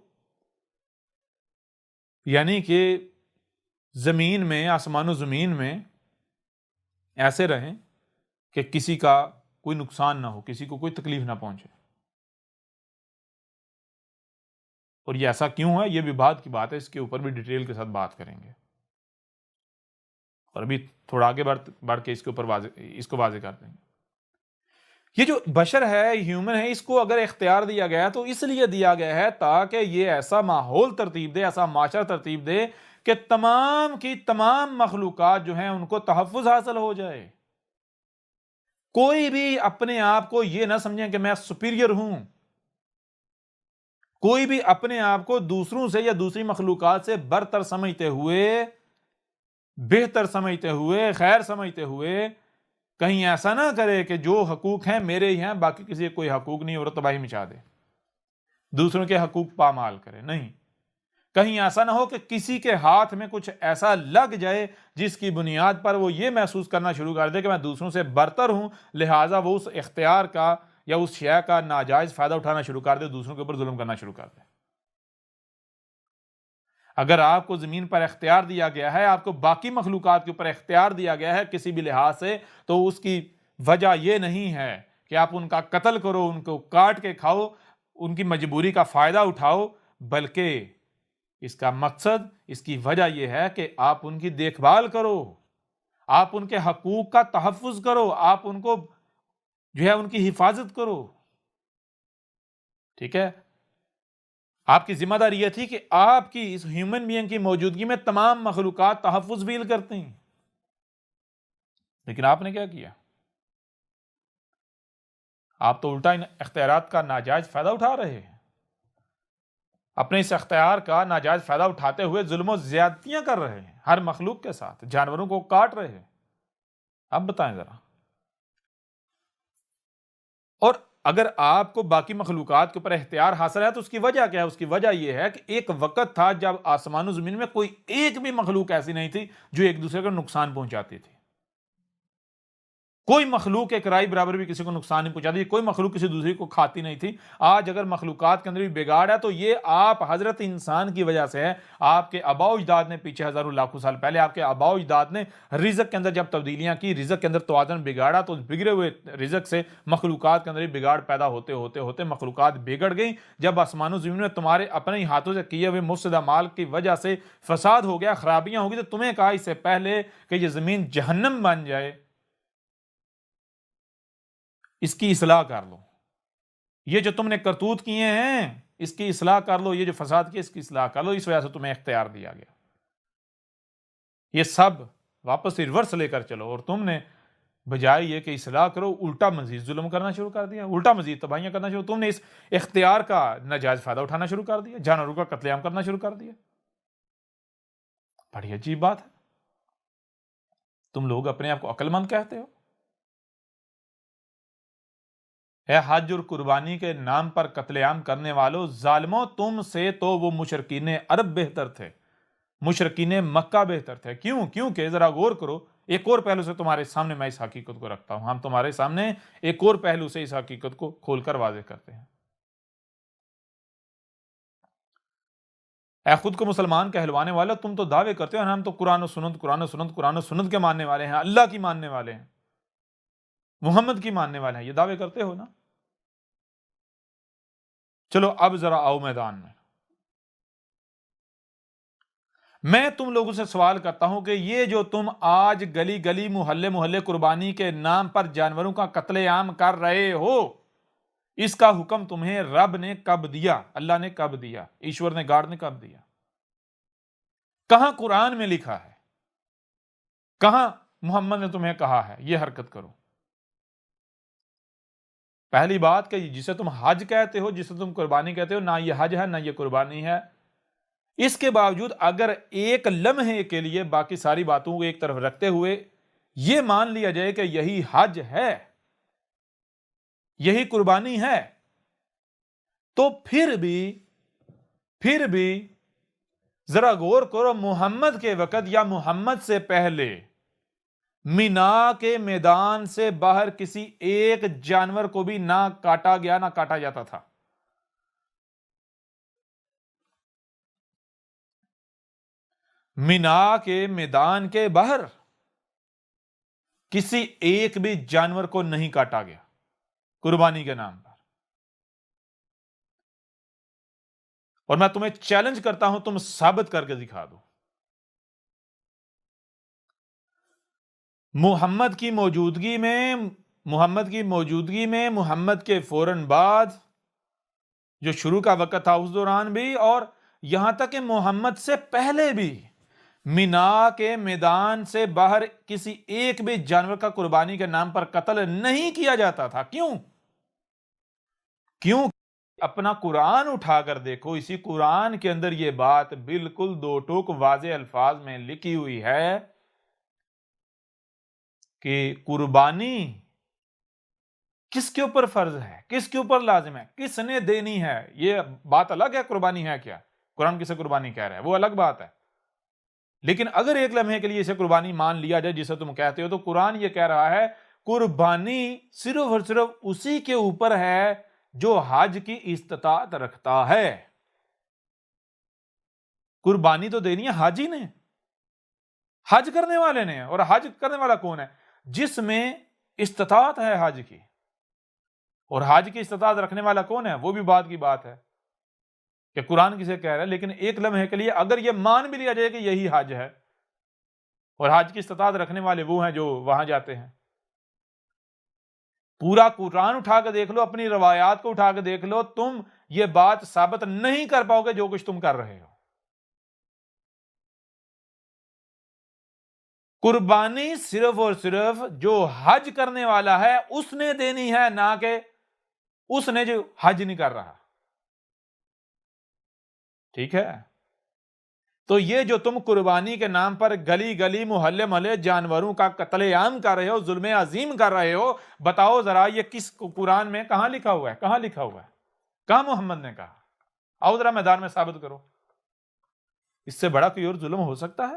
یعنی کہ زمین میں، آسمان و زمین میں ایسے رہیں کہ کسی کا کوئی نقصان نہ ہو، کسی کو کوئی تکلیف نہ پہنچے۔ اور یہ ایسا کیوں ہے، یہ بھی بات کی بات ہے، اس کے اوپر بھی ڈیٹیل کے ساتھ بات کریں گے، اور ابھی تھوڑا آگے بڑھ کے اس کو واضح کر دیں گے۔ یہ جو بشر ہے، ہیومن ہے، اس کو اگر اختیار دیا گیا ہے تو اس لیے دیا گیا ہے تاکہ یہ ایسا ماحول ترتیب دے، ایسا معاشرہ ترتیب دے کہ تمام کی تمام مخلوقات جو ہیں ان کو تحفظ حاصل ہو جائے۔ کوئی بھی اپنے آپ کو یہ نہ سمجھیں کہ میں سپیریئر ہوں، کوئی بھی اپنے آپ کو دوسروں سے یا دوسری مخلوقات سے برتر سمجھتے ہوئے، بہتر سمجھتے ہوئے، خیر سمجھتے ہوئے کہیں ایسا نہ کرے کہ جو حقوق ہیں میرے ہی ہیں، باقی کسی کوئی حقوق نہیں، اور تباہی مچا دے، دوسروں کے حقوق پامال کرے۔ نہیں، کہیں ایسا نہ ہو کہ کسی کے ہاتھ میں کچھ ایسا لگ جائے جس کی بنیاد پر وہ یہ محسوس کرنا شروع کر دے کہ میں دوسروں سے برتر ہوں، لہٰذا وہ اس اختیار کا یا اس شے کا ناجائز فائدہ اٹھانا شروع کر دے، دوسروں کے اوپر ظلم کرنا شروع کر دے۔ اگر آپ کو زمین پر اختیار دیا گیا ہے، آپ کو باقی مخلوقات کے اوپر اختیار دیا گیا ہے کسی بھی لحاظ سے، تو اس کی وجہ یہ نہیں ہے کہ آپ ان کا قتل کرو، ان کو کاٹ کے کھاؤ، ان کی مجبوری کا فائدہ اٹھاؤ، بلکہ اس کا مقصد، اس کی وجہ یہ ہے کہ آپ ان کی دیکھ بھال کرو، آپ ان کے حقوق کا تحفظ کرو، آپ ان کو جو ہے ان کی حفاظت کرو. ٹھیک ہے، آپ کی ذمہ داری یہ تھی کہ آپ کی اس ہیومن بینگ کی موجودگی میں تمام مخلوقات تحفظ فیل کرتے ہیں، لیکن آپ نے کیا کیا؟ آپ تو الٹا ان اختیارات کا ناجائز فائدہ اٹھا رہے ہیں، اپنے اس اختیار کا ناجائز فائدہ اٹھاتے ہوئے ظلم و زیادتیاں کر رہے ہیں ہر مخلوق کے ساتھ، جانوروں کو کاٹ رہے ہیں. اب بتائیں ذرا. اور اگر آپ کو باقی مخلوقات کے اوپر اختیار حاصل ہے تو اس کی وجہ کیا ہے؟ اس کی وجہ یہ ہے کہ ایک وقت تھا جب آسمان و زمین میں کوئی ایک بھی مخلوق ایسی نہیں تھی جو ایک دوسرے کو نقصان پہنچاتی تھی. کوئی مخلوق ایک رائی برابر بھی کسی کو نقصان نہیں پہنچاتی، کوئی مخلوق کسی دوسری کو کھاتی نہیں تھی. آج اگر مخلوقات کے اندر بھی بگاڑ ہے تو یہ آپ حضرت انسان کی وجہ سے ہے. آپ کے آباء و اجداد نے پیچھے ہزاروں لاکھوں سال پہلے آپ کے آباء و اجداد نے رزق کے اندر جب تبدیلیاں کی، رزق کے اندر توازن بگاڑا، تو بگڑے ہوئے رزق سے مخلوقات کے اندر بھی بگاڑ پیدا ہوتے ہوتے ہوتے مخلوقات بگڑ گئیں. جب آسمان و زمین میں تمہارے اپنے ہی ہاتھوں سے کیے ہوئے مفسدہ مال کی وجہ سے فساد ہو گیا، خرابیاں ہو گئی، تو تمہیں کہا اس سے پہلے کہ یہ زمین جہنم بن جائے اس کی اصلاح کر لو. یہ جو تم نے کرتوت کیے ہیں اس کی اصلاح کر لو، یہ جو فساد کیا اس کی اصلاح کر لو، اس وجہ سے تمہیں اختیار دیا گیا. یہ سب واپس ریورس لے کر چلو، اور تم نے بجائے یہ کہ اصلاح کرو الٹا مزید ظلم کرنا شروع کر دیا، الٹا مزید تباہیاں کرنا شروع. تم نے اس اختیار کا ناجائز فائدہ اٹھانا شروع کر دیا، جانوروں کا قتل عام کرنا شروع کر دیا. بڑی عجیب بات ہے. تم لوگ اپنے آپ کو عقل مند کہتے ہو. اے حج اور قربانی کے نام پر قتل عام کرنے والوں ظالموں، تم سے تو وہ مشرکین عرب بہتر تھے، مشرکین مکہ بہتر تھے. کیونکہ ذرا غور کرو، ایک اور پہلو سے تمہارے سامنے میں اس حقیقت کو رکھتا ہوں، ہم تمہارے سامنے ایک اور پہلو سے اس حقیقت کو کھول کر واضح کرتے ہیں. اے خود کو مسلمان کہلوانے والا، تم تو دعوے کرتے ہو ہم تو قرآن و سنت قرآن و سنت قرآن و سنت کے ماننے والے ہیں، اللہ کی ماننے والے ہیں، محمد کی ماننے والے ہیں، یہ دعوے کرتے ہو نا. چلو اب ذرا آؤ میدان میں تم لوگوں سے سوال کرتا ہوں کہ یہ جو تم آج گلی گلی محلے محلے قربانی کے نام پر جانوروں کا قتل عام کر رہے ہو، اس کا حکم تمہیں رب نے کب دیا؟ اللہ نے کب دیا؟ ایشور نے گاڈ نے کب دیا؟ کہاں قرآن میں لکھا ہے؟ کہاں محمد نے تمہیں کہا ہے یہ حرکت کرو؟ پہلی بات کہ جسے تم حج کہتے ہو، جسے تم قربانی کہتے ہو، نہ یہ حج ہے نہ یہ قربانی ہے. اس کے باوجود اگر ایک لمحے کے لیے باقی ساری باتوں کو ایک طرف رکھتے ہوئے یہ مان لیا جائے کہ یہی حج ہے، یہی قربانی ہے، تو پھر بھی ذرا غور کرو، محمد کے وقت یا محمد سے پہلے مینا کے میدان سے باہر کسی ایک جانور کو بھی نہ کاٹا گیا نہ کاٹا جاتا تھا. مینا کے میدان کے باہر کسی ایک بھی جانور کو نہیں کاٹا گیا قربانی کے نام پر. اور میں تمہیں چیلنج کرتا ہوں، تم ثابت کر کے دکھا دو. محمد کی موجودگی میں محمد کے فوراً بعد جو شروع کا وقت تھا اس دوران بھی، اور یہاں تک کہ محمد سے پہلے بھی مینا کے میدان سے باہر کسی ایک بھی جانور کا قربانی کے نام پر قتل نہیں کیا جاتا تھا. کیوں؟ اپنا قرآن اٹھا کر دیکھو، اسی قرآن کے اندر یہ بات بالکل دو ٹوک واضح الفاظ میں لکھی ہوئی ہے کہ قربانی کس کے اوپر فرض ہے، کس کے اوپر لازم ہے، کس نے دینی ہے. یہ بات الگ ہے قربانی ہے کیا، قرآن کسے قربانی کہہ رہا ہے وہ الگ بات ہے. لیکن اگر ایک لمحے کے لیے اسے قربانی مان لیا جائے جسے تم کہتے ہو، تو قرآن یہ کہہ رہا ہے قربانی صرف اور صرف اسی کے اوپر ہے جو حج کی استطاعت رکھتا ہے. قربانی تو دینی ہے حاجی نے، حج کرنے والے نے. اور حج کرنے والا کون ہے؟ جس میں استطاعت ہے حج کی. اور حج کی استطاعت رکھنے والا کون ہے؟ وہ بھی بات کی بات ہے. کہ قرآن کسے کہہ رہا ہے، لیکن ایک لمحے کے لیے اگر یہ مان بھی لیا جائے کہ یہی حج ہے اور حج کی استطاعت رکھنے والے وہ ہیں جو وہاں جاتے ہیں، پورا قرآن اٹھا کے دیکھ لو، اپنی روایات کو اٹھا کے دیکھ لو، تم یہ بات ثابت نہیں کر پاؤ گے جو کچھ تم کر رہے ہو۔ قربانی صرف اور صرف جو حج کرنے والا ہے اس نے دینی ہے، نہ کہ اس نے جو حج نہیں کر رہا، ٹھیک ہے؟ تو یہ جو تم قربانی کے نام پر گلی گلی محلے محلے جانوروں کا قتل عام کر رہے ہو، ظلم عظیم کر رہے ہو، بتاؤ ذرا یہ کس قرآن میں کہاں لکھا ہوا ہے؟ کہاں لکھا ہوا ہے؟ کہاں محمد نے کہا؟ آؤ ذرا میدان میں ثابت کرو۔ اس سے بڑا کوئی اور ظلم ہو سکتا ہے؟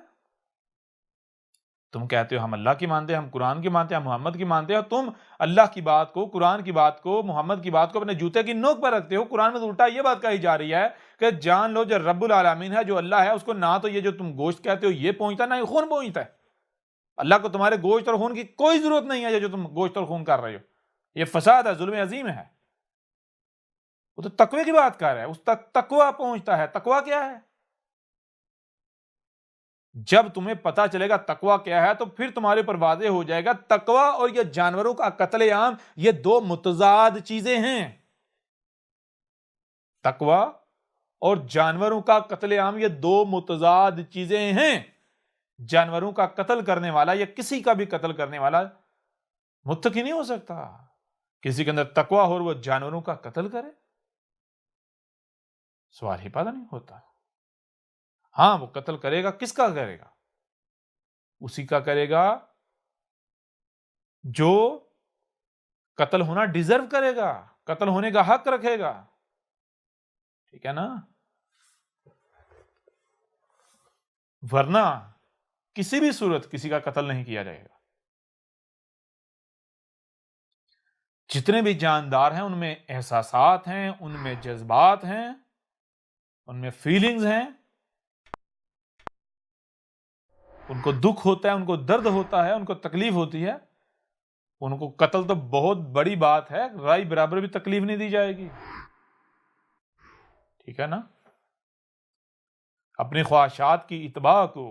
تم کہتے ہو ہم اللہ کی مانتے ہیں، ہم قرآن کی مانتے ہیں، ہم محمد کی مانتے ہیں، اور تم اللہ کی بات کو، قرآن کی بات کو، محمد کی بات کو اپنے جوتے کی نوک پر رکھتے ہو۔ قرآن میں تو الٹا یہ بات کہی جا رہی ہے کہ جان لو جو رب العالمین ہے، جو اللہ ہے، اس کو نہ تو یہ جو تم گوشت کہتے ہو یہ پہنچتا، نہ یہ خون پہنچتا ہے۔ اللہ کو تمہارے گوشت اور خون کی کوئی ضرورت نہیں ہے، جو تم گوشت اور خون کر رہے ہو، یہ فساد ہے، ظلم عظیم ہے۔ وہ تو تقوی کی بات کر رہا ہے، اس تک تقوی پہنچتا ہے۔ تقوی کیا ہے؟ جب تمہیں پتا چلے گا تقوی کیا ہے تو پھر تمہارے اوپر واضح ہو جائے گا تقوی اور یہ جانوروں کا قتل عام یہ دو متضاد چیزیں ہیں۔ تقوی اور جانوروں کا قتل عام یہ دو متضاد چیزیں ہیں۔ جانوروں کا قتل کرنے والا یا کسی کا بھی قتل کرنے والا متقی نہیں ہو سکتا۔ کسی کے اندر تقوی ہو اور وہ جانوروں کا قتل کرے، سوال ہی پیدا نہیں ہوتا۔ ہاں وہ قتل کرے گا، کس کا کرے گا؟ اسی کا کرے گا جو قتل ہونا ڈیزرو کرے گا، قتل ہونے کا حق رکھے گا، ٹھیک ہے نا؟ ورنہ کسی بھی صورت کسی کا قتل نہیں کیا جائے گا۔ جتنے بھی جاندار ہیں ان میں احساسات ہیں، ان میں جذبات ہیں، ان میں فیلنگز ہیں، ان کو دکھ ہوتا ہے، ان کو درد ہوتا ہے، ان کو تکلیف ہوتی ہے۔ ان کو قتل تو بہت بڑی بات ہے، رائی برابر بھی تکلیف نہیں دی جائے گی، ٹھیک ہے نا؟ اپنی خواہشات کی اتباع کو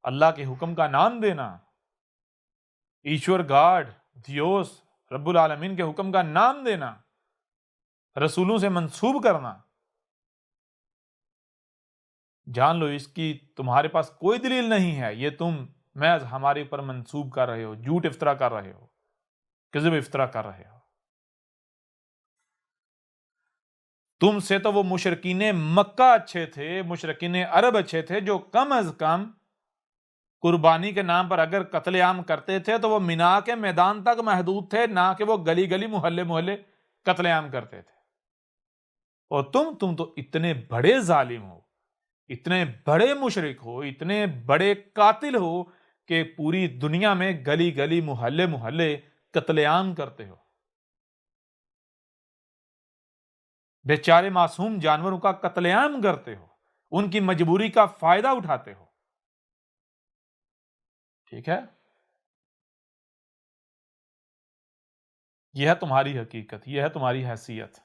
اللہ کے حکم کا نام دینا، ایشور گاڈ دیوس رب العالمین کے حکم کا نام دینا، رسولوں سے منسوب کرنا، جان لو اس کی تمہارے پاس کوئی دلیل نہیں ہے، یہ تم محض ہمارے اوپر منسوب کر رہے ہو، جھوٹ افطرا کر رہے ہو، کذب افطرا کر رہے ہو۔ تم سے تو وہ مشرکین مکہ اچھے تھے، مشرکین عرب اچھے تھے، جو کم از کم قربانی کے نام پر اگر قتل عام کرتے تھے تو وہ مینا کے میدان تک محدود تھے، نہ کہ وہ گلی گلی محلے محلے قتل عام کرتے تھے۔ اور تم تو اتنے بڑے ظالم ہو، اتنے بڑے مشرک ہو، اتنے بڑے قاتل ہو کہ پوری دنیا میں گلی گلی محلے محلے قتل عام کرتے ہو، بیچارے معصوم جانوروں کا قتل عام کرتے ہو، ان کی مجبوری کا فائدہ اٹھاتے ہو، ٹھیک ہے؟ یہ ہے تمہاری حقیقت، یہ ہے تمہاری حیثیت۔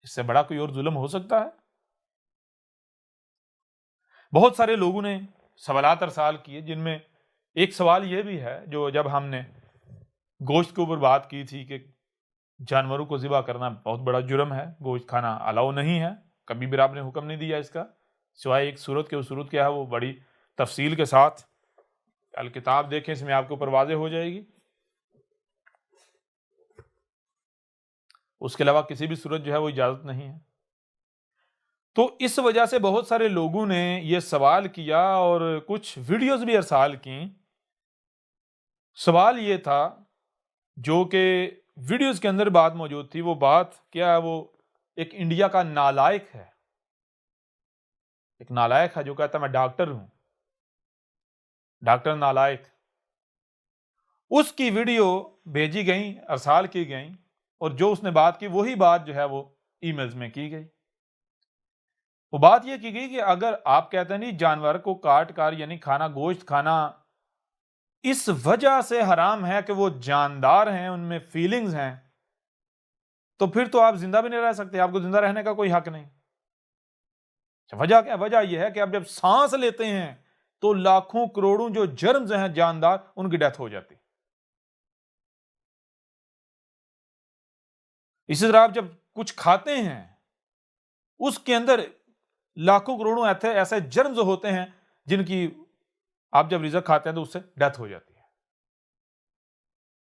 اس سے بڑا کوئی اور ظلم ہو سکتا ہے؟ بہت سارے لوگوں نے سوالات ارسال کیے، جن میں ایک سوال یہ بھی ہے، جو جب ہم نے گوشت کے اوپر بات کی تھی کہ جانوروں کو ذبح کرنا بہت بڑا جرم ہے، گوشت کھانا الاؤ نہیں ہے، کبھی بھی آپ نے حکم نہیں دیا اس کا، سوائے ایک صورت کے، اس صورت کیا ہے وہ بڑی تفصیل کے ساتھ الکتاب دیکھیں، اس میں آپ کے اوپر واضح ہو جائے گی۔ اس کے علاوہ کسی بھی صورت جو ہے وہ اجازت نہیں ہے۔ تو اس وجہ سے بہت سارے لوگوں نے یہ سوال کیا اور کچھ ویڈیوز بھی ارسال کی۔ سوال یہ تھا جو کہ ویڈیوز کے اندر بات موجود تھی، وہ بات کیا ہے؟ وہ ایک انڈیا کا نالائق ہے، ایک نالائق ہے جو کہتا ہے میں ڈاکٹر ہوں، ڈاکٹر نالائق، اس کی ویڈیو بھیجی گئیں، ارسال کی گئیں، اور جو اس نے بات کی وہی بات جو ہے وہ ای میلز میں کی گئی۔ وہ بات یہ کی گئی کہ اگر آپ کہتے ہیں نہیں جانور کو کاٹ کر یعنی کھانا، گوشت کھانا اس وجہ سے حرام ہے کہ وہ جاندار ہیں، ان میں فیلنگز ہیں، تو پھر تو آپ زندہ بھی نہیں رہ سکتے، آپ کو زندہ رہنے کا کوئی حق نہیں۔ وجہ کیا؟ وجہ یہ ہے کہ آپ جب سانس لیتے ہیں تو لاکھوں کروڑوں جو جرمز ہیں جاندار، ان کی ڈیتھ ہو جاتی۔ اسی طرح آپ جب کچھ کھاتے ہیں اس کے اندر لاکھوں کروڑوں ایسے جرمز ہوتے ہیں جن کی آپ جب رزق کھاتے ہیں تو اس سے ڈیتھ ہو جاتی ہے۔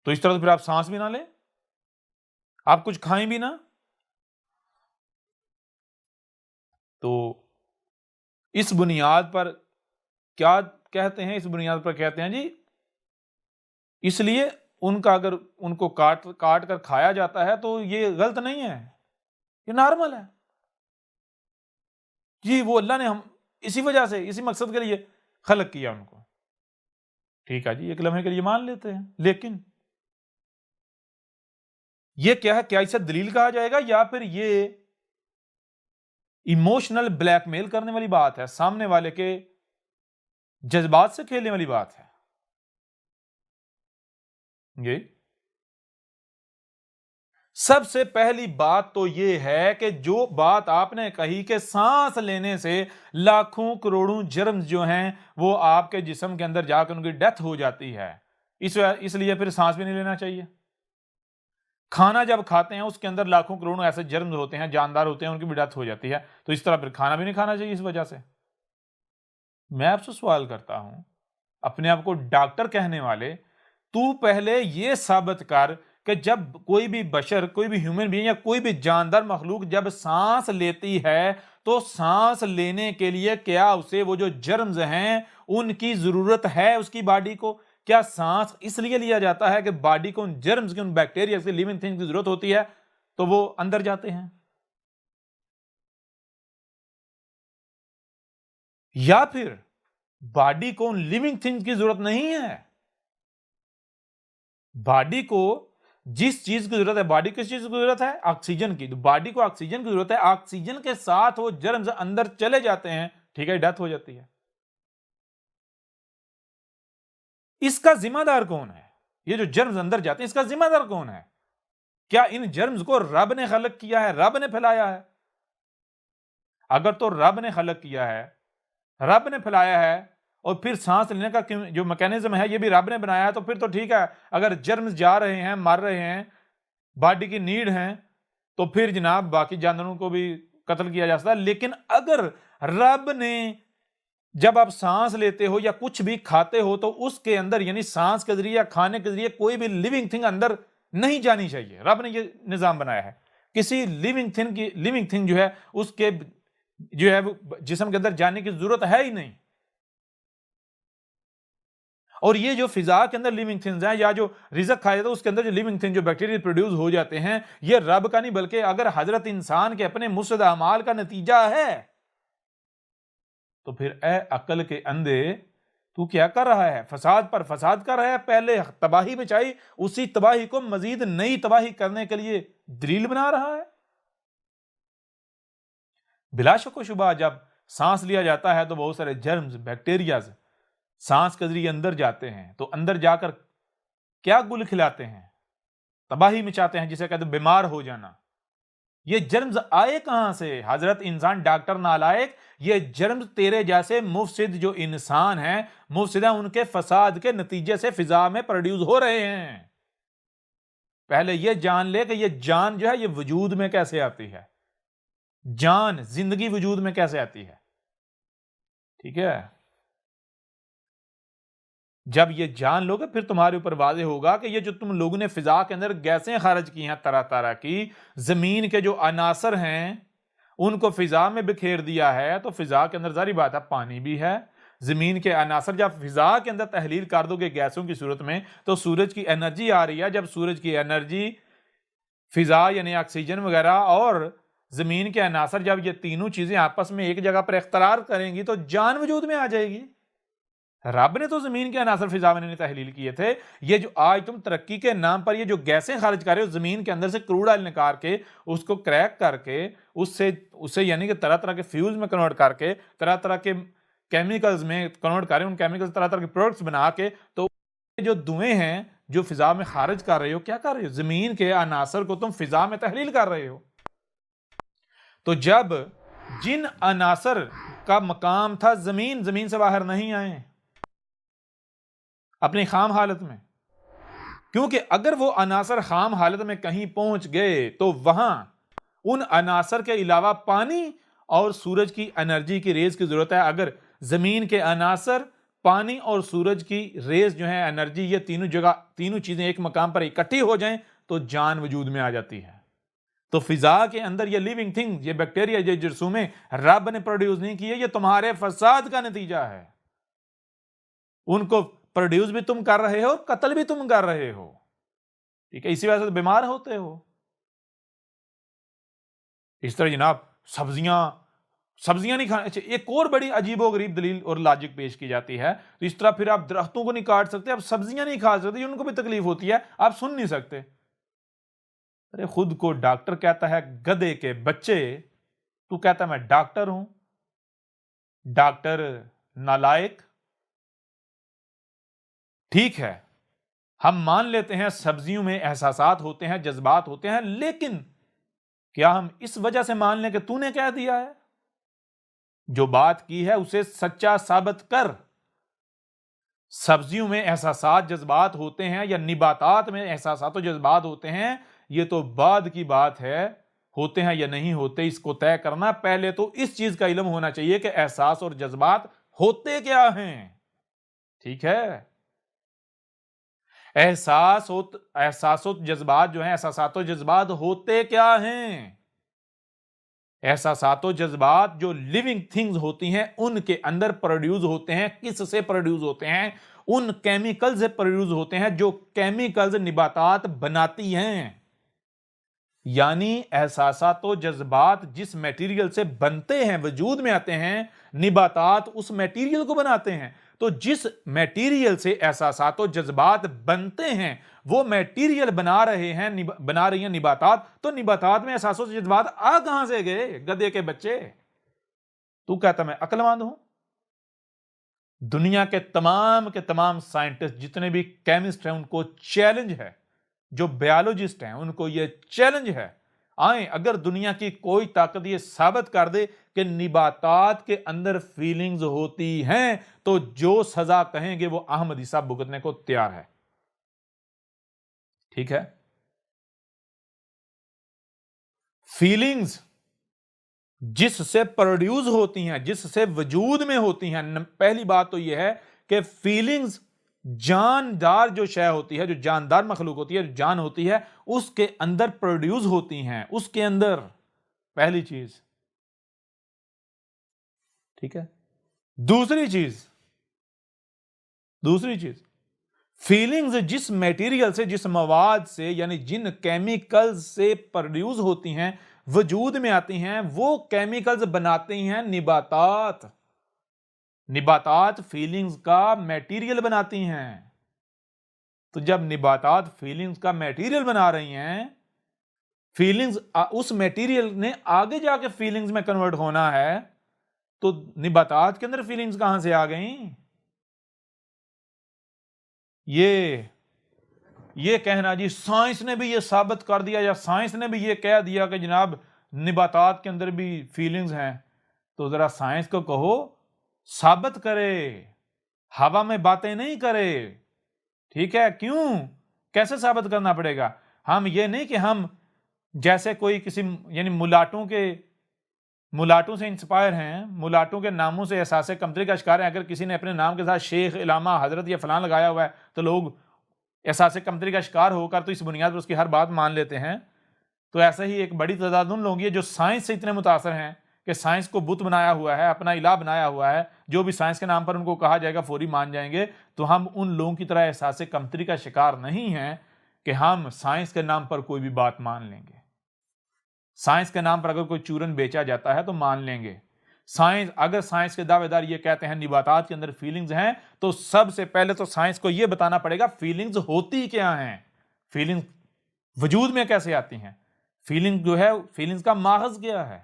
تو اس طرح سے پھر آپ سانس بھی نہ لیں، آپ کچھ کھائیں بھی نہ، تو اس بنیاد پر کیا کہتے ہیں؟ اس بنیاد پر کہتے ہیں جی اس لیے ان کا اگر ان کو کاٹ کر کھایا جاتا ہے تو یہ غلط نہیں ہے، یہ نارمل ہے جی، وہ اللہ نے ہم اسی وجہ سے اسی مقصد کے لیے خلق کیا ان کو۔ ٹھیک ہے جی، ایک لمحے کے لیے مان لیتے ہیں، لیکن یہ کیا ہے؟ کیا اسے دلیل کہا جائے گا یا پھر یہ ایموشنل بلیک میل کرنے والی بات ہے، سامنے والے کے جذبات سے کھیلنے والی بات ہے؟ یہ سب سے پہلی بات تو یہ ہے کہ جو بات آپ نے کہی کہ سانس لینے سے لاکھوں کروڑوں جرم جو ہیں وہ آپ کے جسم کے اندر جا کر ان کی ڈیتھ ہو جاتی ہے، اس لیے پھر سانس بھی نہیں لینا چاہیے۔ کھانا جب کھاتے ہیں اس کے اندر لاکھوں کروڑوں ایسے جرم ہوتے ہیں، جاندار ہوتے ہیں، ان کی بھی ڈیتھ ہو جاتی ہے، تو اس طرح پھر کھانا بھی نہیں کھانا چاہیے اس وجہ سے۔ میں آپ سے سوال کرتا ہوں، اپنے آپ کو ڈاکٹر کہنے والے، تو پہلے یہ ثابت کر کہ جب کوئی بھی بشر، کوئی بھی ہیومن بینگ یا کوئی بھی جاندار مخلوق جب سانس لیتی ہے تو سانس لینے کے لیے کیا اسے وہ جو جرمز ہیں ان کی ضرورت ہے اس کی باڈی کو؟ کیا سانس اس لیے لیا جاتا ہے کہ باڈی کو ان جرمز کی، ان بیکٹیریا کی، لیونگ تھنگ کی ضرورت ہوتی ہے تو وہ اندر جاتے ہیں؟ یا پھر باڈی کو ان لیونگ تھنگ کی ضرورت نہیں ہے؟ باڈی کو جس چیز کی ضرورت ہے، باڈی کس چیز کی ضرورت ہے؟ آکسیجن کی، تو باڈی کو آکسیجن کی ضرورت ہے، آکسیجن کے ساتھ وہ جرمز اندر چلے جاتے ہیں، ٹھیک ہے، ڈیتھ ہو جاتی ہے۔ اس کا ذمہ دار کون ہے؟ یہ جو جرمز اندر جاتے ہیں اس کا ذمہ دار کون ہے؟ کیا ان جرمز کو رب نے خلق کیا ہے، رب نے پھیلایا ہے؟ اگر تو رب نے خلق کیا ہے، رب نے پھیلایا ہے، اور پھر سانس لینے کا جو میکینزم ہے یہ بھی رب نے بنایا ہے، تو پھر تو ٹھیک ہے، اگر جرمز جا رہے ہیں، مر رہے ہیں، باڈی کی نیڈ ہیں، تو پھر جناب باقی جانوروں کو بھی قتل کیا جا سکتا ہے۔ لیکن اگر رب نے جب آپ سانس لیتے ہو یا کچھ بھی کھاتے ہو تو اس کے اندر یعنی سانس کے ذریعے یا کھانے کے ذریعے کوئی بھی لیونگ تھنگ اندر نہیں جانی چاہیے، رب نے یہ نظام بنایا ہے، کسی لیونگ تھنگ جو ہے اس کے جو ہے جسم کے اندر جانے کی ضرورت ہے ہی نہیں۔ اور یہ جو فضا کے اندر لیونگ تھنگز ہیں یا جو رزق کھایا جاتا ہے اس کے اندر جو لیونگ تھنگ جو بیکٹیریا پروڈیوس ہو جاتے ہیں، یہ رب کا نہیں بلکہ اگر حضرت انسان کے اپنے مفسد اعمال کا نتیجہ ہے، تو پھر اے عقل کے اندھے تو کیا کر رہا ہے؟ فساد پر فساد کر رہا ہے، پہلے تباہی بچائی، اسی تباہی کو مزید نئی تباہی کرنے کے لیے دلیل بنا رہا ہے۔ بلا شک و شبہ جب سانس لیا جاتا ہے تو بہت سارے جرمز، بیکٹیریاز سانس کے ذریعے اندر جاتے ہیں، تو اندر جا کر کیا گل کھلاتے ہیں؟ تباہی مچاتے ہیں، جسے کہتے ہیں بیمار ہو جانا۔ یہ جرمز آئے کہاں سے؟ حضرت انسان ڈاکٹر نالائق، یہ جرمز تیرے جیسے مفسد جو انسان ہیں، مفسد ہیں، ان کے فساد کے نتیجے سے فضا میں پروڈیوس ہو رہے ہیں۔ پہلے یہ جان لے کہ یہ جان جو ہے یہ وجود میں کیسے آتی ہے، جان زندگی وجود میں کیسے آتی ہے، ٹھیک ہے؟ جب یہ جان لو گے پھر تمہارے اوپر واضح ہوگا کہ یہ جو تم لوگوں نے فضا کے اندر گیسیں خارج کی ہیں طرح طرح کی، زمین کے جو عناصر ہیں ان کو فضا میں بکھیر دیا ہے، تو فضا کے اندر ظاہری بات ہے پانی بھی ہے، زمین کے عناصر جب فضا کے اندر تحلیل کر دو گے گیسوں کی صورت میں تو سورج کی انرجی آ رہی ہے، جب سورج کی انرجی، فضا یعنی آکسیجن وغیرہ اور زمین کے عناصر جب یہ تینوں چیزیں آپس میں ایک جگہ پر اختراع کریں گی تو جان وجود میں آ جائے گی۔ رب نے تو زمین کے عناصر فضا میں تحلیل کیے تھے، یہ جو آج تم ترقی کے نام پر یہ جو گیسیں خارج کر رہے ہو زمین کے اندر سے کروڈ آئل نکال کے اس کو کریک کر کے اسے یعنی کہ طرح طرح کے فیوز میں کنورٹ کر کے طرح طرح کے کیمیکلز میں کنورٹ کر رہے ہیں، ان کیمیکلز طرح طرح کے پروڈکٹس بنا کے، تو جو دھوئیں ہیں جو فضا میں خارج کر رہے ہو کیا کر رہے ہو؟ زمین کے عناصر کو تم فضا میں تحلیل کر رہے ہو. تو جب جن عناصر کا مقام تھا زمین سے باہر نہیں آئے اپنی خام حالت میں، کیونکہ اگر وہ عناصر خام حالت میں کہیں پہنچ گئے تو وہاں ان عناصر کے علاوہ پانی اور سورج کی انرجی کی ریز کی ضرورت ہے. اگر زمین کے عناصر، پانی اور سورج کی ریز جو ہے انرجی، یہ تینوں چیزیں ایک مقام پر اکٹھی ہو جائیں تو جان وجود میں آ جاتی ہے. تو فضا کے اندر یہ لیونگ تھنگ، یہ بیکٹیریا، یہ جرثومیں رب نے پروڈیوس نہیں کیے، یہ تمہارے فساد کا نتیجہ ہے. ان کو پروڈیوس بھی تم کر رہے ہو، قتل بھی تم کر رہے ہو. ٹھیک ہے، اسی وجہ سے بیمار ہوتے ہو. اس طرح جناب سبزیاں نہیں کھانا. اچھا، ایک اور بڑی عجیب و غریب دلیل اور لاجک پیش کی جاتی ہے. تو اس طرح پھر آپ درختوں کو نہیں کاٹ سکتے، آپ سبزیاں نہیں کھا سکتے، ان کو بھی تکلیف ہوتی ہے، آپ سن نہیں سکتے. ارے خود کو ڈاکٹر کہتا ہے گدھے کے بچے، تو کہتا ہے میں ڈاکٹر ہوں. ڈاکٹر نالائق. ٹھیک ہے، ہم مان لیتے ہیں سبزیوں میں احساسات ہوتے ہیں، جذبات ہوتے ہیں، لیکن کیا ہم اس وجہ سے مان لیں کہ تو نے کہہ دیا ہے؟ جو بات کی ہے اسے سچا ثابت کر. سبزیوں میں احساسات جذبات ہوتے ہیں یا نباتات میں احساسات و جذبات ہوتے ہیں، یہ تو بعد کی بات ہے. ہوتے ہیں یا نہیں ہوتے اس کو طے کرنا، پہلے تو اس چیز کا علم ہونا چاہیے کہ احساس اور جذبات ہوتے کیا ہیں. ٹھیک ہے، احساس و جذبات جو ہیں، احساسات و جذبات ہوتے کیا ہیں؟ احساسات و جذبات جو لیونگ تھنگز ہوتی ہیں ان کے اندر پروڈیوس ہوتے ہیں. کس سے پروڈیوس ہوتے ہیں؟ ان کیمیکل سے پروڈیوس ہوتے ہیں جو کیمیکلز نباتات بناتی ہیں. یعنی احساسات و جذبات جس میٹیریل سے بنتے ہیں، وجود میں آتے ہیں، نباتات اس میٹیریل کو بناتے ہیں. تو جس میٹیریل سے احساسات و جذبات بنتے ہیں وہ میٹیریل بنا رہی ہیں نباتات. تو نباتات میں احساس و جذبات آ کہاں سے گئے گدھے کے بچے؟ تو کہتا میں عقل مند ہوں. دنیا کے تمام سائنٹسٹ جتنے بھی کیمسٹ ہیں ان کو چیلنج ہے، جو بیالوجسٹ ہیں ان کو یہ چیلنج ہے، آئیں اگر دنیا کی کوئی طاقت یہ ثابت کر دے کہ نباتات کے اندر فیلنگز ہوتی ہیں تو جو سزا کہیں گے وہ احمد عیسیٰ بھگتنے کو تیار ہے. ٹھیک ہے، فیلنگز جس سے پروڈیوس ہوتی ہیں، جس سے وجود میں ہوتی ہیں، پہلی بات تو یہ ہے کہ فیلنگز جاندار جو شے ہوتی ہے، جو جاندار مخلوق ہوتی ہے، جو جان ہوتی ہے، اس کے اندر پروڈیوس ہوتی ہیں، اس کے اندر پہلی چیز. ٹھیک ہے، دوسری چیز فیلنگز جس میٹیریل سے، جس مواد سے، یعنی جن کیمیکلز سے پروڈیوس ہوتی ہیں، وجود میں آتی ہیں، وہ کیمیکلز بناتے ہیں نباتات. نباتات فیلنگز کا میٹیریل بناتی ہیں. تو جب نباتات فیلنگز کا میٹیریل بنا رہی ہیں، فیلنگز اس میٹیریل نے آگے جا کے فیلنگز میں کنورٹ ہونا ہے، تو نباتات کے اندر فیلنگز کہاں سے آ گئیں؟ یہ کہنا جی سائنس نے بھی یہ ثابت کر دیا یا سائنس نے بھی یہ کہہ دیا کہ جناب نباتات کے اندر بھی فیلنگز ہیں، تو ذرا سائنس کو کہو ثابت کرے، ہوا میں باتیں نہیں کرے. ٹھیک ہے، کیوں؟ کیسے ثابت کرنا پڑے گا؟ ہم یہ نہیں کہ ہم جیسے کوئی کسی یعنی ملاٹوں سے انسپائر ہیں، ملاٹوں کے ناموں سے احساس کمتری کا شکار ہیں. اگر کسی نے اپنے نام کے ساتھ شیخ، علامہ، حضرت یا فلان لگایا ہوا ہے تو لوگ احساس کمتری کا شکار ہو کر تو اس بنیاد پر اس کی ہر بات مان لیتے ہیں. تو ایسا ہی ایک بڑی تعداد ان لوگوں کی جو سائنس سے اتنے متاثر ہیں کہ سائنس کو بت بنایا ہوا ہے، اپنا الہ بنایا ہوا ہے، جو بھی سائنس کے نام پر ان کو کہا جائے گا فوری مان جائیں گے. تو ہم ان لوگوں کی طرح احساس کمتری کا شکار نہیں ہیں کہ ہم سائنس کے نام پر کوئی بھی بات مان لیں گے. سائنس کے نام پر اگر کوئی چورن بیچا جاتا ہے تو مان لیں گے. اگر سائنس کے دعوے دار یہ کہتے ہیں نباتات کے اندر فیلنگز ہیں، تو سب سے پہلے تو سائنس کو یہ بتانا پڑے گا فیلنگز ہوتی کیا ہیں، فیلنگز وجود میں کیسے آتی ہیں، فیلنگ جو ہے فیلنگز کا ماخذ کیا ہے،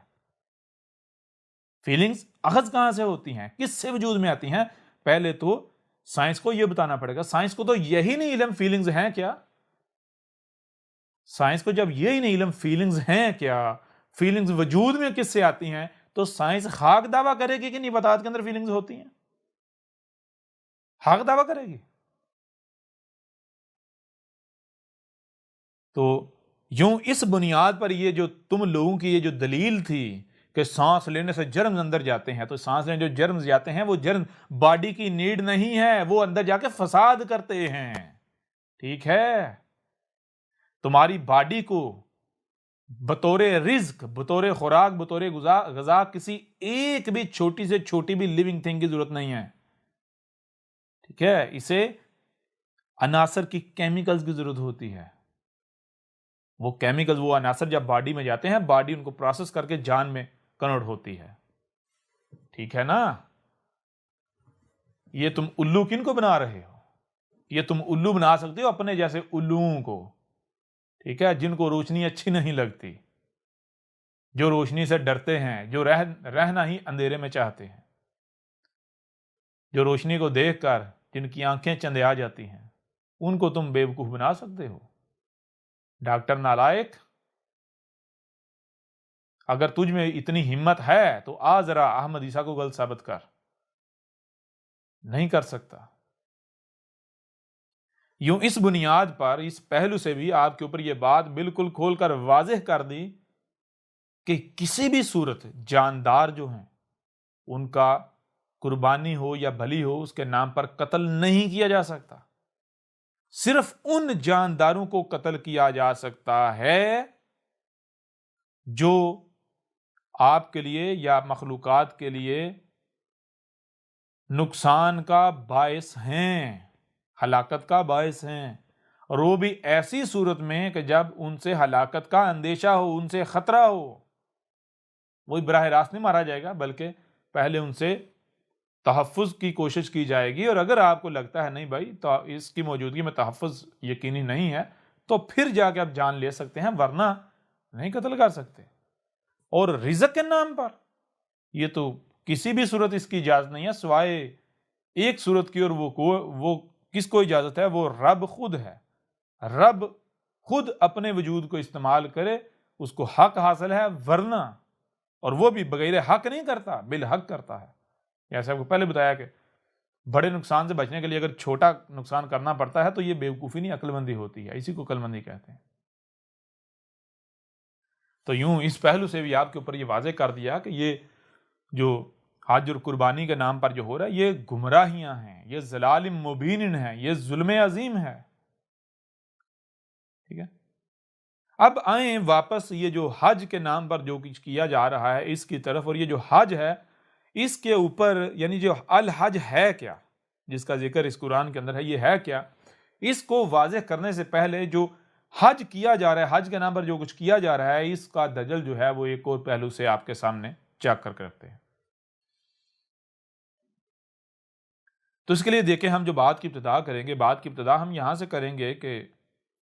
فیلنگز اخذ کہاں سے ہوتی ہیں، کس سے وجود میں آتی ہیں. پہلے تو سائنس کو یہ بتانا پڑے گا. سائنس کو تو یہی نہیں علم فیلنگز ہیں کیا؟ سائنس کو جب یہی نہیں علم فیلنگز ہیں کیا، فیلنگز وجود میں کس سے آتی ہیں، تو سائنس خاک دعویٰ کرے گی کہ نباتات کے اندر فیلنگز ہوتی ہیں؟ حق دعویٰ کرے گی؟ تو یوں اس بنیاد پر یہ جو تم لوگوں کی یہ جو دلیل تھی کہ سانس لینے سے جرمز اندر جاتے ہیں، تو سانس لینے جو جرمز جاتے ہیں وہ جرم باڈی کی نیڈ نہیں ہے، وہ اندر جا کے فساد کرتے ہیں. ٹھیک ہے؟ تمہاری باڈی کو بطور رزق، بطور خوراک، بطور غذا کسی ایک بھی چھوٹی سے چھوٹی بھی لیونگ تھنگ کی ضرورت نہیں ہے. ٹھیک ہے؟ اسے عناصر کی کیمیکلز کی ضرورت ہوتی ہے. وہ کیمیکلز، وہ عناصر جب باڈی میں جاتے ہیں، باڈی ان کو پروسیس کر کے جان میں کنورٹ ہوتی ہے. ٹھیک ہے نا؟ یہ تم الو کن کو بنا رہے ہو؟ یہ تم الو بنا سکتے ہو اپنے جیسے الوؤں کو. ٹھیک ہے؟ جن کو روشنی اچھی نہیں لگتی، جو روشنی سے ڈرتے ہیں، جو رہنا ہی اندھیرے میں چاہتے ہیں، جو روشنی کو دیکھ کر جن کی آنکھیں چندے آ جاتی ہیں، ان کو تم بیوقوف بنا سکتے ہو. ڈاکٹر نالائق، اگر تجھ میں اتنی ہمت ہے تو آ ذرا احمد عیسیٰ کو غلط ثابت کر. نہیں کر سکتا. یوں اس بنیاد پر، اس پہلو سے بھی آپ کے اوپر یہ بات بالکل کھول کر واضح کر دی کہ کسی بھی صورت جاندار جو ہیں ان کا قربانی ہو یا بھلی ہو، اس کے نام پر قتل نہیں کیا جا سکتا. صرف ان جانداروں کو قتل کیا جا سکتا ہے جو آپ کے لیے یا مخلوقات کے لیے نقصان کا باعث ہیں، ہلاکت کا باعث ہیں، اور وہ بھی ایسی صورت میں کہ جب ان سے ہلاکت کا اندیشہ ہو، ان سے خطرہ ہو. وہی براہ راست نہیں مارا جائے گا، بلکہ پہلے ان سے تحفظ کی کوشش کی جائے گی، اور اگر آپ کو لگتا ہے نہیں بھائی تو اس کی موجودگی میں تحفظ یقینی نہیں ہے، تو پھر جا کے آپ جان لے سکتے ہیں، ورنہ نہیں قتل کر سکتے. اور رزق کے نام پر یہ تو کسی بھی صورت اس کی اجازت نہیں ہے سوائے ایک صورت کی، اور وہ کس کو اجازت ہے؟ وہ رب خود ہے. رب خود اپنے وجود کو استعمال کرے، اس کو حق حاصل ہے، ورنہ، اور وہ بھی بغیر حق نہیں کرتا، بالحق کرتا ہے. جیسے آپ کو پہلے بتایا کہ بڑے نقصان سے بچنے کے لیے اگر چھوٹا نقصان کرنا پڑتا ہے تو یہ بیوقوفی نہیں، عقل مندی ہوتی ہے. اسی کو عقل مندی کہتے ہیں. تو یوں اس پہلو سے بھی آپ کے اوپر یہ واضح کر دیا کہ یہ جو حج اور قربانی کے نام پر جو ہو رہا ہے، یہ گمراہیاں ہیں، یہ ضلال مبین ہیں، یہ ظلم عظیم ہے. ٹھیک ہے؟ اب آئیں واپس یہ جو حج کے نام پر جو کچھ کیا جا رہا ہے اس کی طرف. اور یہ جو حج ہے اس کے اوپر، یعنی جو الحج ہے کیا، جس کا ذکر اس قرآن کے اندر ہے، یہ ہے کیا، اس کو واضح کرنے سے پہلے جو حج کیا جا رہا ہے، حج کے نام پر جو کچھ کیا جا رہا ہے، اس کا دجل جو ہے وہ ایک اور پہلو سے آپ کے سامنے چیک کر کے رکھتے ہیں. تو اس کے لیے دیکھیں، ہم جو بات کی ابتدا کریں گے، بات کی ابتدا ہم یہاں سے کریں گے کہ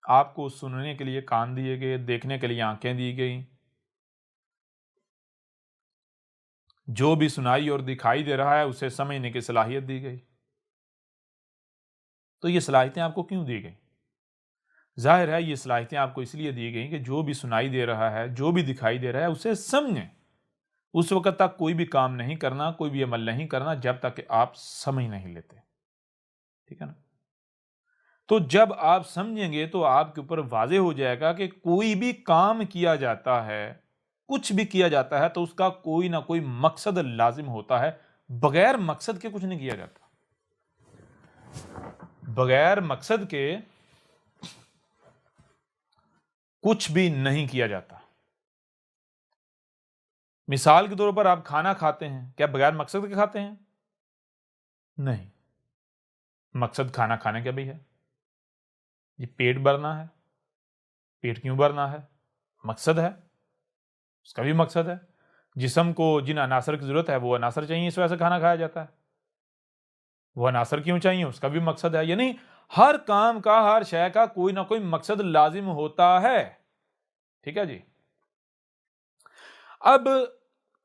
آپ کو سننے کے لیے کان دیے گئے، دیکھنے کے لیے آنکھیں دی گئیں. جو بھی سنائی اور دکھائی دے رہا ہے اسے سمجھنے کی صلاحیت دی گئی. تو یہ صلاحیتیں آپ کو کیوں دی گئی؟ ظاہر ہے یہ صلاحیتیں آپ کو اس لیے دی گئیں کہ جو بھی سنائی دے رہا ہے، جو بھی دکھائی دے رہا ہے اسے سمجھیں. اس وقت تک کوئی بھی کام نہیں کرنا، کوئی بھی عمل نہیں کرنا جب تک کہ آپ سمجھ نہیں لیتے. ٹھیک ہے نا؟ تو جب آپ سمجھیں گے تو آپ کے اوپر واضح ہو جائے گا کہ کوئی بھی کام کیا جاتا ہے، کچھ بھی کیا جاتا ہے تو اس کا کوئی نہ کوئی مقصد لازم ہوتا ہے. بغیر مقصد کے کچھ نہیں کیا جاتا. بغیر مقصد کے کچھ بھی نہیں کیا جاتا. مثال کے طور پر آپ کھانا کھاتے ہیں، کیا بغیر مقصد کے کھاتے ہیں؟ نہیں. مقصد کھانا کھانے کا بھی ہے. یہ پیٹ بھرنا ہے. پیٹ کیوں بھرنا ہے؟ مقصد ہے، اس کا بھی مقصد ہے. جسم کو جن عناصر کی ضرورت ہے وہ عناصر چاہیے، اس وجہ سے کھانا کھایا جاتا ہے. وہ عناصر کیوں چاہیے، اس کا بھی مقصد ہے. یعنی ہر کام کا، ہر شے کا کوئی نہ کوئی مقصد لازم ہوتا ہے. ٹھیک ہے جی؟ اب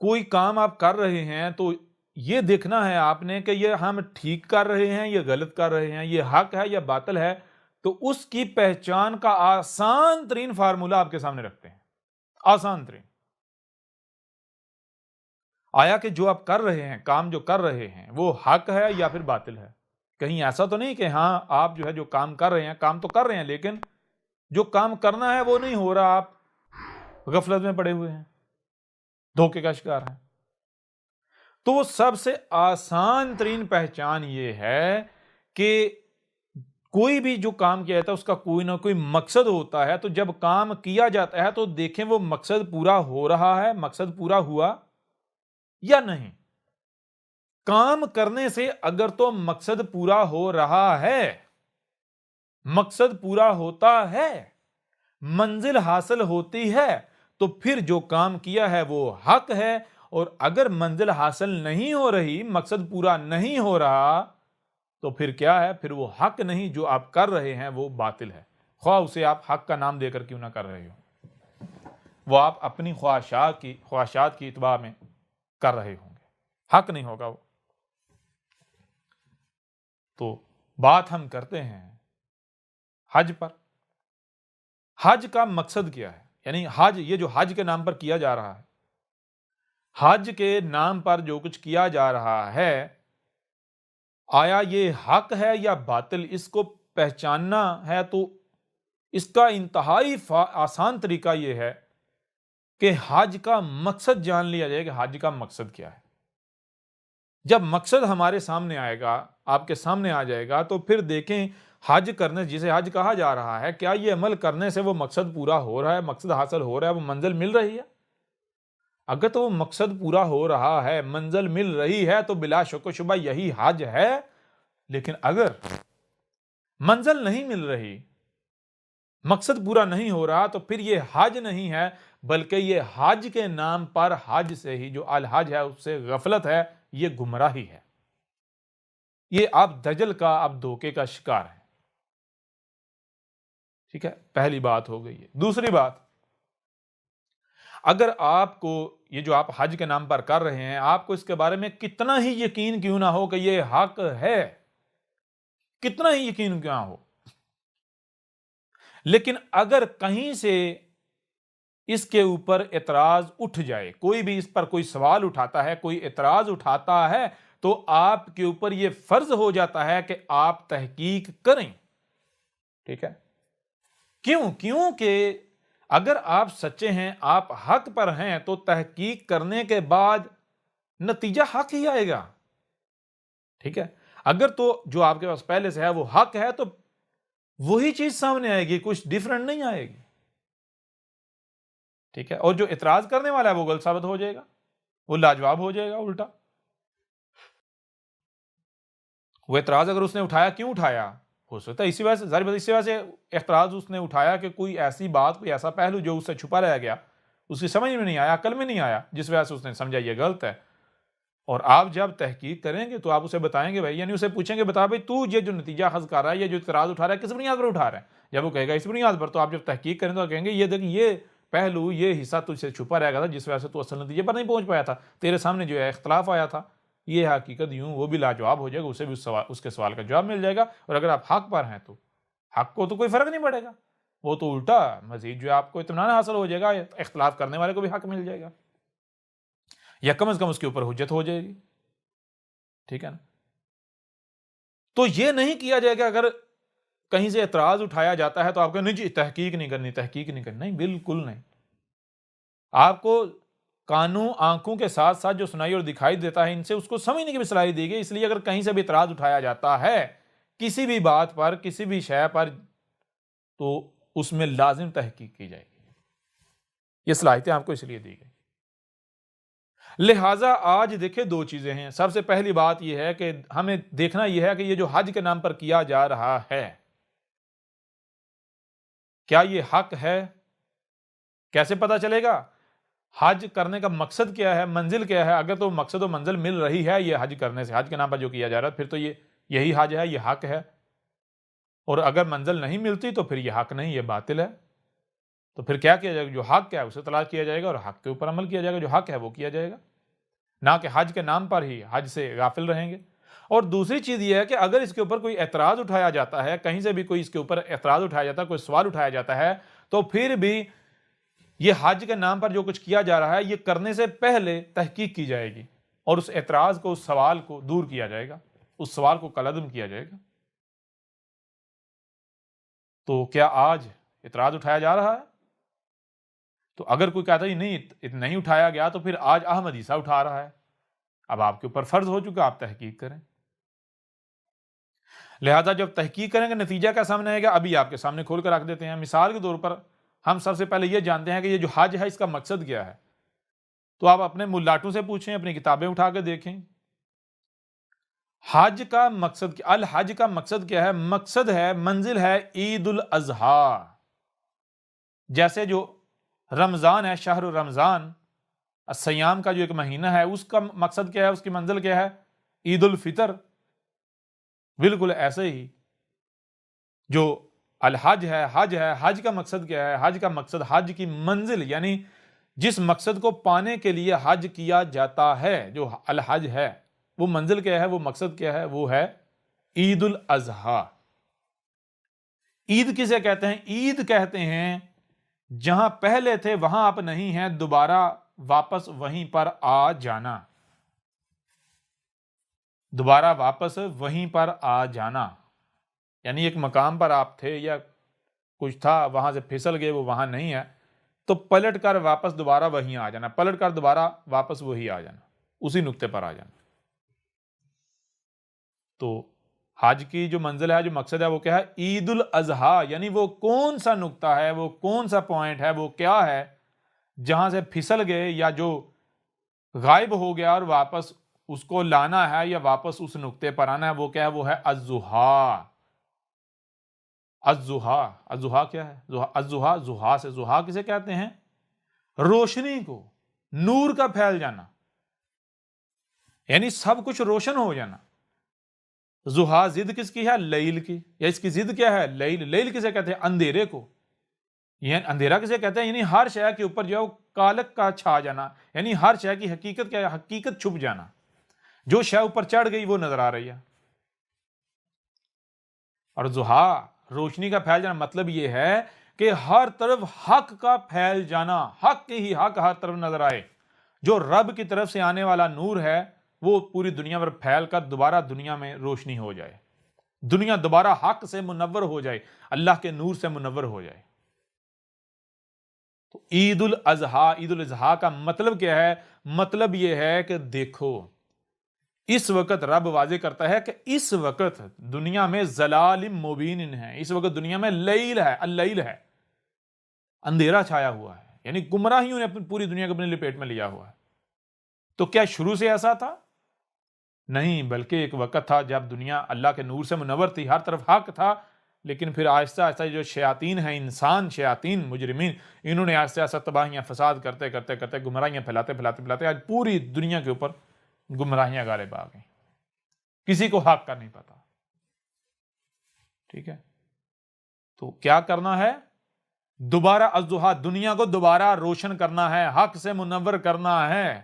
کوئی کام آپ کر رہے ہیں تو یہ دیکھنا ہے آپ نے کہ یہ ہم ٹھیک کر رہے ہیں یا غلط کر رہے ہیں، یہ حق ہے یا باطل ہے، تو اس کی پہچان کا آسان ترین فارمولہ آپ کے سامنے رکھتے ہیں، آسان ترین۔ آیا کہ جو آپ کر رہے ہیں، کام جو کر رہے ہیں وہ حق ہے یا پھر باطل ہے؟ کہیں ایسا تو نہیں کہ ہاں آپ جو ہے جو کام کر رہے ہیں، کام تو کر رہے ہیں لیکن جو کام کرنا ہے وہ نہیں ہو رہا، آپ غفلت میں پڑے ہوئے ہیں، دھوکے کا شکار ہیں۔ تو سب سے آسان ترین پہچان یہ ہے کہ کوئی بھی جو کام کیا جاتا ہے اس کا کوئی نہ کوئی مقصد ہوتا ہے، تو جب کام کیا جاتا ہے تو دیکھیں وہ مقصد پورا ہو رہا ہے، مقصد پورا ہوا یا نہیں۔ کام کرنے سے اگر تو مقصد پورا ہو رہا ہے، مقصد پورا ہوتا ہے، منزل حاصل ہوتی ہے، تو پھر جو کام کیا ہے وہ حق ہے، اور اگر منزل حاصل نہیں ہو رہی، مقصد پورا نہیں ہو رہا، تو پھر کیا ہے؟ پھر وہ حق نہیں، جو آپ کر رہے ہیں وہ باطل ہے، خواہ اسے آپ حق کا نام دے کر کیوں نہ کر رہے ہو، وہ آپ اپنی خواہشات کی اتباع میں کر رہے ہوں گے، حق نہیں ہوگا وہ۔ تو بات ہم کرتے ہیں حج پر۔ حج کا مقصد کیا ہے؟ یعنی حج، یہ جو حج کے نام پر کیا جا رہا ہے، حج کے نام پر جو کچھ کیا جا رہا ہے، آیا یہ حق ہے یا باطل؟ اس کو پہچاننا ہے تو اس کا انتہائی آسان طریقہ یہ ہے کہ حج کا مقصد جان لیا جائے کہ حج کا مقصد کیا ہے۔ جب مقصد ہمارے سامنے آئے گا، آپ کے سامنے آ جائے گا، تو پھر دیکھیں حج کرنے، جسے حج کہا جا رہا ہے، کیا یہ عمل کرنے سے وہ مقصد پورا ہو رہا ہے، مقصد حاصل ہو رہا ہے، وہ منزل مل رہی ہے؟ اگر تو وہ مقصد پورا ہو رہا ہے، منزل مل رہی ہے، تو بلا شک و شبہ یہی حج ہے۔ لیکن اگر منزل نہیں مل رہی، مقصد پورا نہیں ہو رہا، تو پھر یہ حج نہیں ہے، بلکہ یہ حج کے نام پر حج سے ہی جو الحج ہے اس سے غفلت ہے، یہ گمراہی ہے، یہ آپ دجل کا، آپ دھوکے کا شکار ہیں۔ ٹھیک ہے، پہلی بات ہو گئی ہے۔ دوسری بات، اگر آپ کو یہ جو آپ حج کے نام پر کر رہے ہیں، آپ کو اس کے بارے میں کتنا ہی یقین کیوں نہ ہو کہ یہ حق ہے، کتنا ہی یقین کیوں نہ ہو، لیکن اگر کہیں سے اس کے اوپر اعتراض اٹھ جائے، کوئی بھی اس پر کوئی سوال اٹھاتا ہے، کوئی اعتراض اٹھاتا ہے، تو آپ کے اوپر یہ فرض ہو جاتا ہے کہ آپ تحقیق کریں۔ ٹھیک ہے، کیونکہ اگر آپ سچے ہیں، آپ حق پر ہیں، تو تحقیق کرنے کے بعد نتیجہ حق ہی آئے گا۔ ٹھیک ہے، اگر تو جو آپ کے پاس پہلے سے ہے وہ حق ہے، تو وہی چیز سامنے آئے گی، کچھ ڈیفرنٹ نہیں آئے گی۔ ٹھیک ہے، اور جو اعتراض کرنے والا ہے وہ غلط ثابت ہو جائے گا، وہ لاجواب ہو جائے گا الٹا۔ وہ اعتراض اگر اس نے اٹھایا، کیوں اٹھایا؟ ہو سکتا ہے اسی وجہ سے، ظاہر بات اسی وجہ سے اعتراض اس نے اٹھایا کہ کوئی ایسی بات، کوئی ایسا پہلو جو اس سے چھپا رہ گیا، اس کی سمجھ میں نہیں آیا، عقل میں نہیں آیا، جس وجہ سے اس نے سمجھا یہ غلط ہے۔ اور آپ جب تحقیق کریں گے تو آپ اسے بتائیں گے بھائی، یعنی اسے پوچھیں گے بتا بھائی تو یہ جو نتیجہ اخذ کر رہا ہے، یہ جو اعتراض اٹھا رہا ہے، کس بنیاد پر اٹھا رہا ہے؟ جب وہ کہے گا اس بنیاد پر، تو آپ جب تحقیق کریں تو کہیں گے یہ دیکھ، یہ پہلو، یہ حصہ تجھ سے چھپا رہ گیا تھا، جس وجہ سے تو اصل نتیجے پر نہیں پہنچ پایا تھا، تیرے سامنے جو ہے اختلاف آیا تھا، یہ حقیقت یوں، وہ بھی لاجواب ہو جائے گا، اسے بھی اس کے سوال کا جواب مل جائے گا۔ اور اگر آپ حق پر ہیں تو حق کو تو کوئی فرق نہیں پڑے گا، وہ تو الٹا مزید جو ہے آپ کو اطمینان حاصل ہو جائے گا، اختلاف کرنے والے کو بھی حق مل جائے گا، یا کم از کم اس کے اوپر حجت ہو جائے گی۔ ٹھیک ہے نا؟ تو یہ نہیں کیا جائے گا، اگر کہیں سے اعتراض اٹھایا جاتا ہے تو آپ کہیں نہیں جی تحقیق نہیں کرنی، تحقیق نہیں کرنی، نہیں، بالکل نہیں۔ آپ کو کانوں، آنکھوں کے ساتھ ساتھ جو سنائی اور دکھائی دیتا ہے، ان سے اس کو سمجھنے کی بھی صلاحیت دی گئی، اس لیے اگر کہیں سے بھی اعتراض اٹھایا جاتا ہے کسی بھی بات پر، کسی بھی شے پر، تو اس میں لازم تحقیق کی جائے گی۔ یہ صلاحیتیں آپ کو اس لیے دی گئی۔ لہٰذا آج دیکھیں دو چیزیں ہیں۔ سب سے پہلی بات یہ ہے کہ ہمیں دیکھنا یہ ہے کہ یہ جو حج کے نام پر کیا جا رہا ہے، کیا یہ حق ہے؟ کیسے پتا چلے گا؟ حج کرنے کا مقصد کیا ہے، منزل کیا ہے؟ اگر تو مقصد و منزل مل رہی ہے یہ حج کرنے سے، حج کے نام پر جو کیا جا رہا ہے، پھر تو یہی حج ہے، یہ حق ہے۔ اور اگر منزل نہیں ملتی تو پھر یہ حق نہیں، یہ باطل ہے۔ تو پھر کیا کیا جائے گا؟ جو حق ہے اسے تلاش کیا جائے گا، اور حق کے اوپر عمل کیا جائے گا، جو حق ہے وہ کیا جائے گا۔ نہ کہ حج کے نام پر ہی حج سے غافل رہیں گے۔ اور دوسری چیز یہ ہے کہ اگر اس کے اوپر کوئی اعتراض اٹھایا جاتا ہے، کہیں سے بھی کوئی اس کے اوپر اعتراض اٹھایا جاتا ہے، کوئی سوال اٹھایا جاتا ہے، تو پھر بھی یہ حج کے نام پر جو کچھ کیا جا رہا ہے یہ کرنے سے پہلے تحقیق کی جائے گی اور اس اعتراض کو، اس سوال کو دور کیا جائے گا، اس سوال کو کالعدم کیا جائے گا۔ تو کیا آج اعتراض اٹھایا جا رہا ہے؟ تو اگر کوئی کہتا ہے نہیں اٹھایا گیا، تو پھر آج احمد عیسیٰ اٹھا رہا ہے۔ اب آپ کے اوپر فرض ہو چکا، آپ تحقیق کریں۔ لہذا جب تحقیق کریں گے نتیجہ کیا سامنے آئے گا، ابھی آپ کے سامنے کھول کر رکھ دیتے ہیں۔ مثال کے طور پر ہم سب سے پہلے یہ جانتے ہیں کہ یہ جو حج ہے اس کا مقصد کیا ہے۔ تو آپ اپنے ملاٹوں سے پوچھیں، اپنی کتابیں اٹھا کے دیکھیں، حج کا مقصد کیا؟ الحج کا مقصد کیا ہے؟ مقصد ہے، منزل ہے عید الاضحیٰ۔ جیسے جو رمضان ہے، شہر رمضان، الصیام کا جو ایک مہینہ ہے، اس کا مقصد کیا ہے، اس کی منزل کیا ہے؟ عید الفطر۔ بالکل ایسے ہی جو الحج ہے، حج ہے، حج کا مقصد کیا ہے؟ حج کا مقصد، حج کی منزل، یعنی جس مقصد کو پانے کے لیے حج کیا جاتا ہے، جو الحج ہے، وہ منزل کیا ہے، وہ مقصد کیا ہے؟ وہ ہے عید الاضحیٰ۔ عید کسے کہتے ہیں؟ عید کہتے ہیں جہاں پہلے تھے وہاں آپ نہیں ہیں، دوبارہ واپس وہیں پر آ جانا، دوبارہ واپس وہیں پر آ جانا، یعنی ایک مقام پر آپ تھے یا کچھ تھا، وہاں سے پھسل گئے، وہ وہاں نہیں ہے، تو پلٹ کر واپس دوبارہ وہیں آ جانا، پلٹ کر دوبارہ واپس وہی آ جانا، اسی نقطے پر آ جانا۔ تو حج کی جو منزل ہے، جو مقصد ہے، وہ کیا ہے؟ عید الاضحیٰ، یعنی وہ کون سا نقطہ ہے، وہ کون سا پوائنٹ ہے، وہ کیا ہے جہاں سے پھسل گئے یا جو غائب ہو گیا اور واپس اس کو لانا ہے یا واپس اس نقطے پر آنا ہے، وہ کیا ہے؟ وہ ہے الضحیٰ۔ الضحیٰ، الضحیٰ کیا ہے؟ الضحیٰ، ضحیٰ سے، ضحیٰ کسے کہتے ہیں؟ روشنی کو، نور کا پھیل جانا، یعنی سب کچھ روشن ہو جانا۔ ضحیٰ ضد کس کی ہے؟ لیل کی، یا اس کی ضد کیا ہے؟ لیل۔ لیل کسے کہتے ہیں؟ اندھیرے کو۔ یعنی اندھیرا کسے کہتے ہیں؟ یعنی ہر شے کے اوپر جو ہے کالک کا چھا جانا، یعنی ہر شے کی حقیقت کیا ہے؟ حقیقت چھپ جانا، جو شے اوپر چڑھ گئی وہ نظر آ رہی ہے۔ اور ضحیٰ، روشنی کا پھیل جانا، مطلب یہ ہے کہ ہر طرف حق کا پھیل جانا، حق ہی حق ہر طرف نظر آئے، جو رب کی طرف سے آنے والا نور ہے وہ پوری دنیا پر پھیل کر دوبارہ دنیا میں روشنی ہو جائے، دنیا دوبارہ حق سے منور ہو جائے، اللہ کے نور سے منور ہو جائے۔ تو عید الاضحیٰ، عید الاضحیٰ کا مطلب کیا ہے؟ مطلب یہ ہے کہ دیکھو، اس وقت رب واضح کرتا ہے کہ اس وقت دنیا میں ظلال مبین ہے، اس وقت دنیا میں لیل ہے، اللیل ہے، اندھیرا چھایا ہوا ہے، یعنی گمراہیوں نے پوری دنیا کو اپنے لپیٹ میں لیا ہوا ہے۔ تو کیا شروع سے ایسا تھا؟ نہیں، بلکہ ایک وقت تھا جب دنیا اللہ کے نور سے منور تھی، ہر طرف حق تھا، لیکن پھر آہستہ آہستہ جو شیاطین ہیں، انسان، شیاطین، مجرمین، انہوں نے آہستہ آہستہ تباہیاں، فساد کرتے کرتے کرتے، گمراہیاں پھیلاتے آج پوری دنیا کے اوپر گمراہیاں غالب آ گئیں، کسی کو حق کا نہیں پتا۔ ٹھیک ہے، تو کیا کرنا ہے؟ دوبارہ الضحیٰ، دنیا کو دوبارہ روشن کرنا ہے، حق سے منور کرنا ہے۔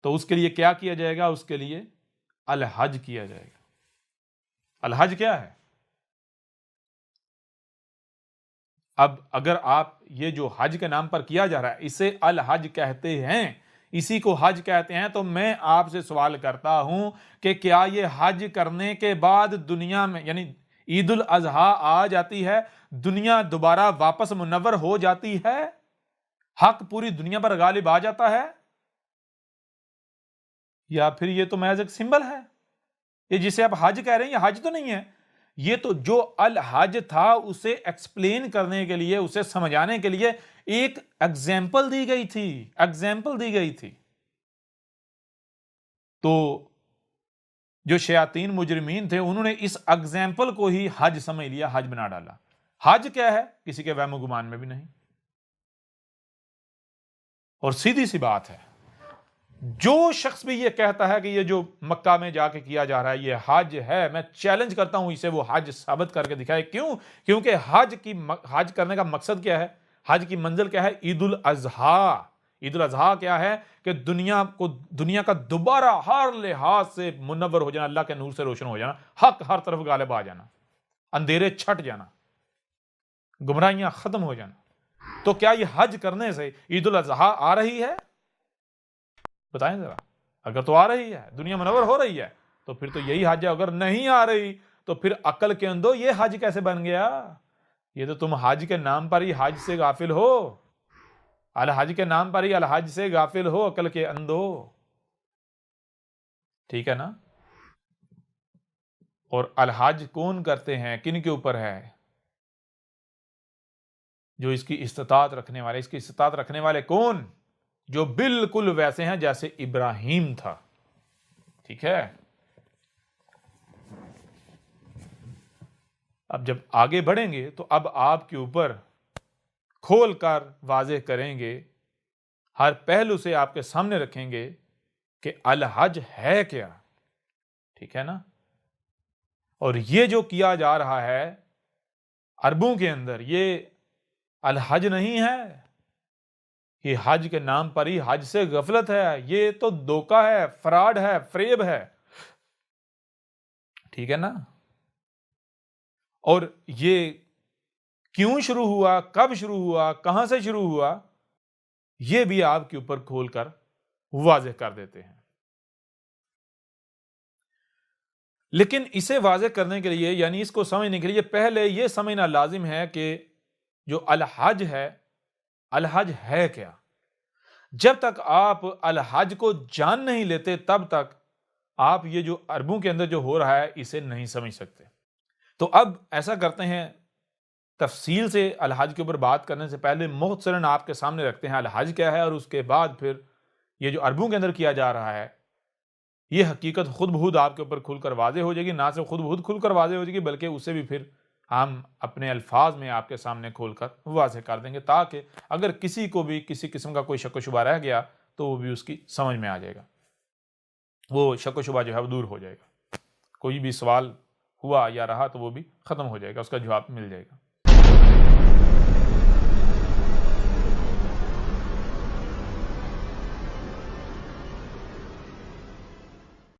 تو اس کے لیے کیا کیا جائے گا؟ اس کے لیے الحج کیا جائے گا۔ الحج کیا ہے؟ اب اگر آپ یہ جو حج کے نام پر کیا جا رہا ہے اسے الحج کہتے ہیں، اسی کو حج کہتے ہیں، تو میں آپ سے سوال کرتا ہوں کہ کیا یہ حج کرنے کے بعد دنیا میں، یعنی عید الاضحیٰ آ جاتی ہے، دنیا دوبارہ واپس منور ہو جاتی ہے، حق پوری دنیا پر غالب آ جاتا ہے، یا پھر یہ تو محض ایک سمبل ہے؟ یہ جسے آپ حج کہہ رہے ہیں یہ حج تو نہیں ہے، یہ تو جو الحج تھا اسے ایکسپلین کرنے کے لیے، اسے سمجھانے کے لیے ایک ایگزامپل دی گئی تھی۔ تو جو شیاطین، مجرمین تھے، انہوں نے اس ایگزامپل کو ہی حج سمجھ لیا، حج بنا ڈالا۔ حج کیا ہے؟ کسی کے وہم و گمان میں بھی نہیں، اور سیدھی سی بات ہے، جو شخص بھی یہ کہتا ہے کہ یہ جو مکہ میں جا کے کیا جا رہا ہے یہ حج ہے، میں چیلنج کرتا ہوں اسے وہ حج ثابت کر کے دکھائے۔ کیوں؟ کیونکہ حج کرنے کا مقصد کیا ہے؟ حج کی منزل کیا ہے؟ عید الاضحیٰ، عید الاضحیٰ کیا ہے کہ دنیا کا دوبارہ ہر لحاظ سے منور ہو جانا، اللہ کے نور سے روشن ہو جانا، حق ہر طرف غالب آ جانا، اندھیرے چھٹ جانا، گمراہیاں ختم ہو جانا۔ تو کیا یہ حج کرنے سے عید الاضحیٰ آ رہی ہے؟ بتائیں ذرا۔ اگر تو آ رہی ہے، دنیا منور ہو رہی ہے، تو پھر تو یہی حج ہے۔ اگر نہیں آ رہی تو پھر عقل کے اندھو یہ حج کیسے بن گیا؟ یہ تو تم حج کے نام پر ہی حج سے غافل ہو، الحج کے نام پر ہی الحج سے غافل ہو، عقل کے اندھو۔ ٹھیک ہے نا؟ اور الحج کون کرتے ہیں، کن کے اوپر ہے؟ جو اس کی استطاعت رکھنے والے۔ اس کی استطاعت رکھنے والے کون؟ جو بالکل ویسے ہیں جیسے ابراہیم تھا۔ ٹھیک ہے؟ اب جب آگے بڑھیں گے تو اب آپ کے اوپر کھول کر واضح کریں گے، ہر پہلو سے آپ کے سامنے رکھیں گے کہ الحج ہے کیا۔ ٹھیک ہے نا؟ اور یہ جو کیا جا رہا ہے عربوں کے اندر، یہ الحج نہیں ہے، یہ حج کے نام پر ہی حج سے غفلت ہے، یہ تو دھوکہ ہے، فراڈ ہے، فریب ہے۔ ٹھیک ہے نا؟ اور یہ کیوں شروع ہوا، کب شروع ہوا، کہاں سے شروع ہوا، یہ بھی آپ کے اوپر کھول کر واضح کر دیتے ہیں۔ لیکن اسے واضح کرنے کے لیے، یعنی اس کو سمجھنے کے لیے پہلے یہ سمجھنا لازم ہے کہ جو الحج ہے کیا؟ جب تک آپ الحج کو جان نہیں لیتے تب تک آپ یہ جو عربوں کے اندر جو ہو رہا ہے اسے نہیں سمجھ سکتے۔ تو اب ایسا کرتے ہیں، تفصیل سے الحج کے اوپر بات کرنے سے پہلے مختصراً آپ کے سامنے رکھتے ہیں الحج کیا ہے، اور اس کے بعد پھر یہ جو عربوں کے اندر کیا جا رہا ہے یہ حقیقت خود بخود آپ کے اوپر کھل کر واضح ہو جائے گی۔ نہ صرف خود بخود کھل کر واضح ہو جائے گی بلکہ اسے بھی پھر ہم اپنے الفاظ میں آپ کے سامنے کھول کر واضح کر دیں گے، تاکہ اگر کسی کو بھی کسی قسم کا کوئی شک و شبہ رہ گیا تو وہ بھی اس کی سمجھ میں آ جائے گا، وہ شک و شبہ جو ہے وہ دور ہو جائے گا، کوئی بھی سوال ہوا یا رہا تو وہ بھی ختم ہو جائے گا، اس کا جواب مل جائے گا۔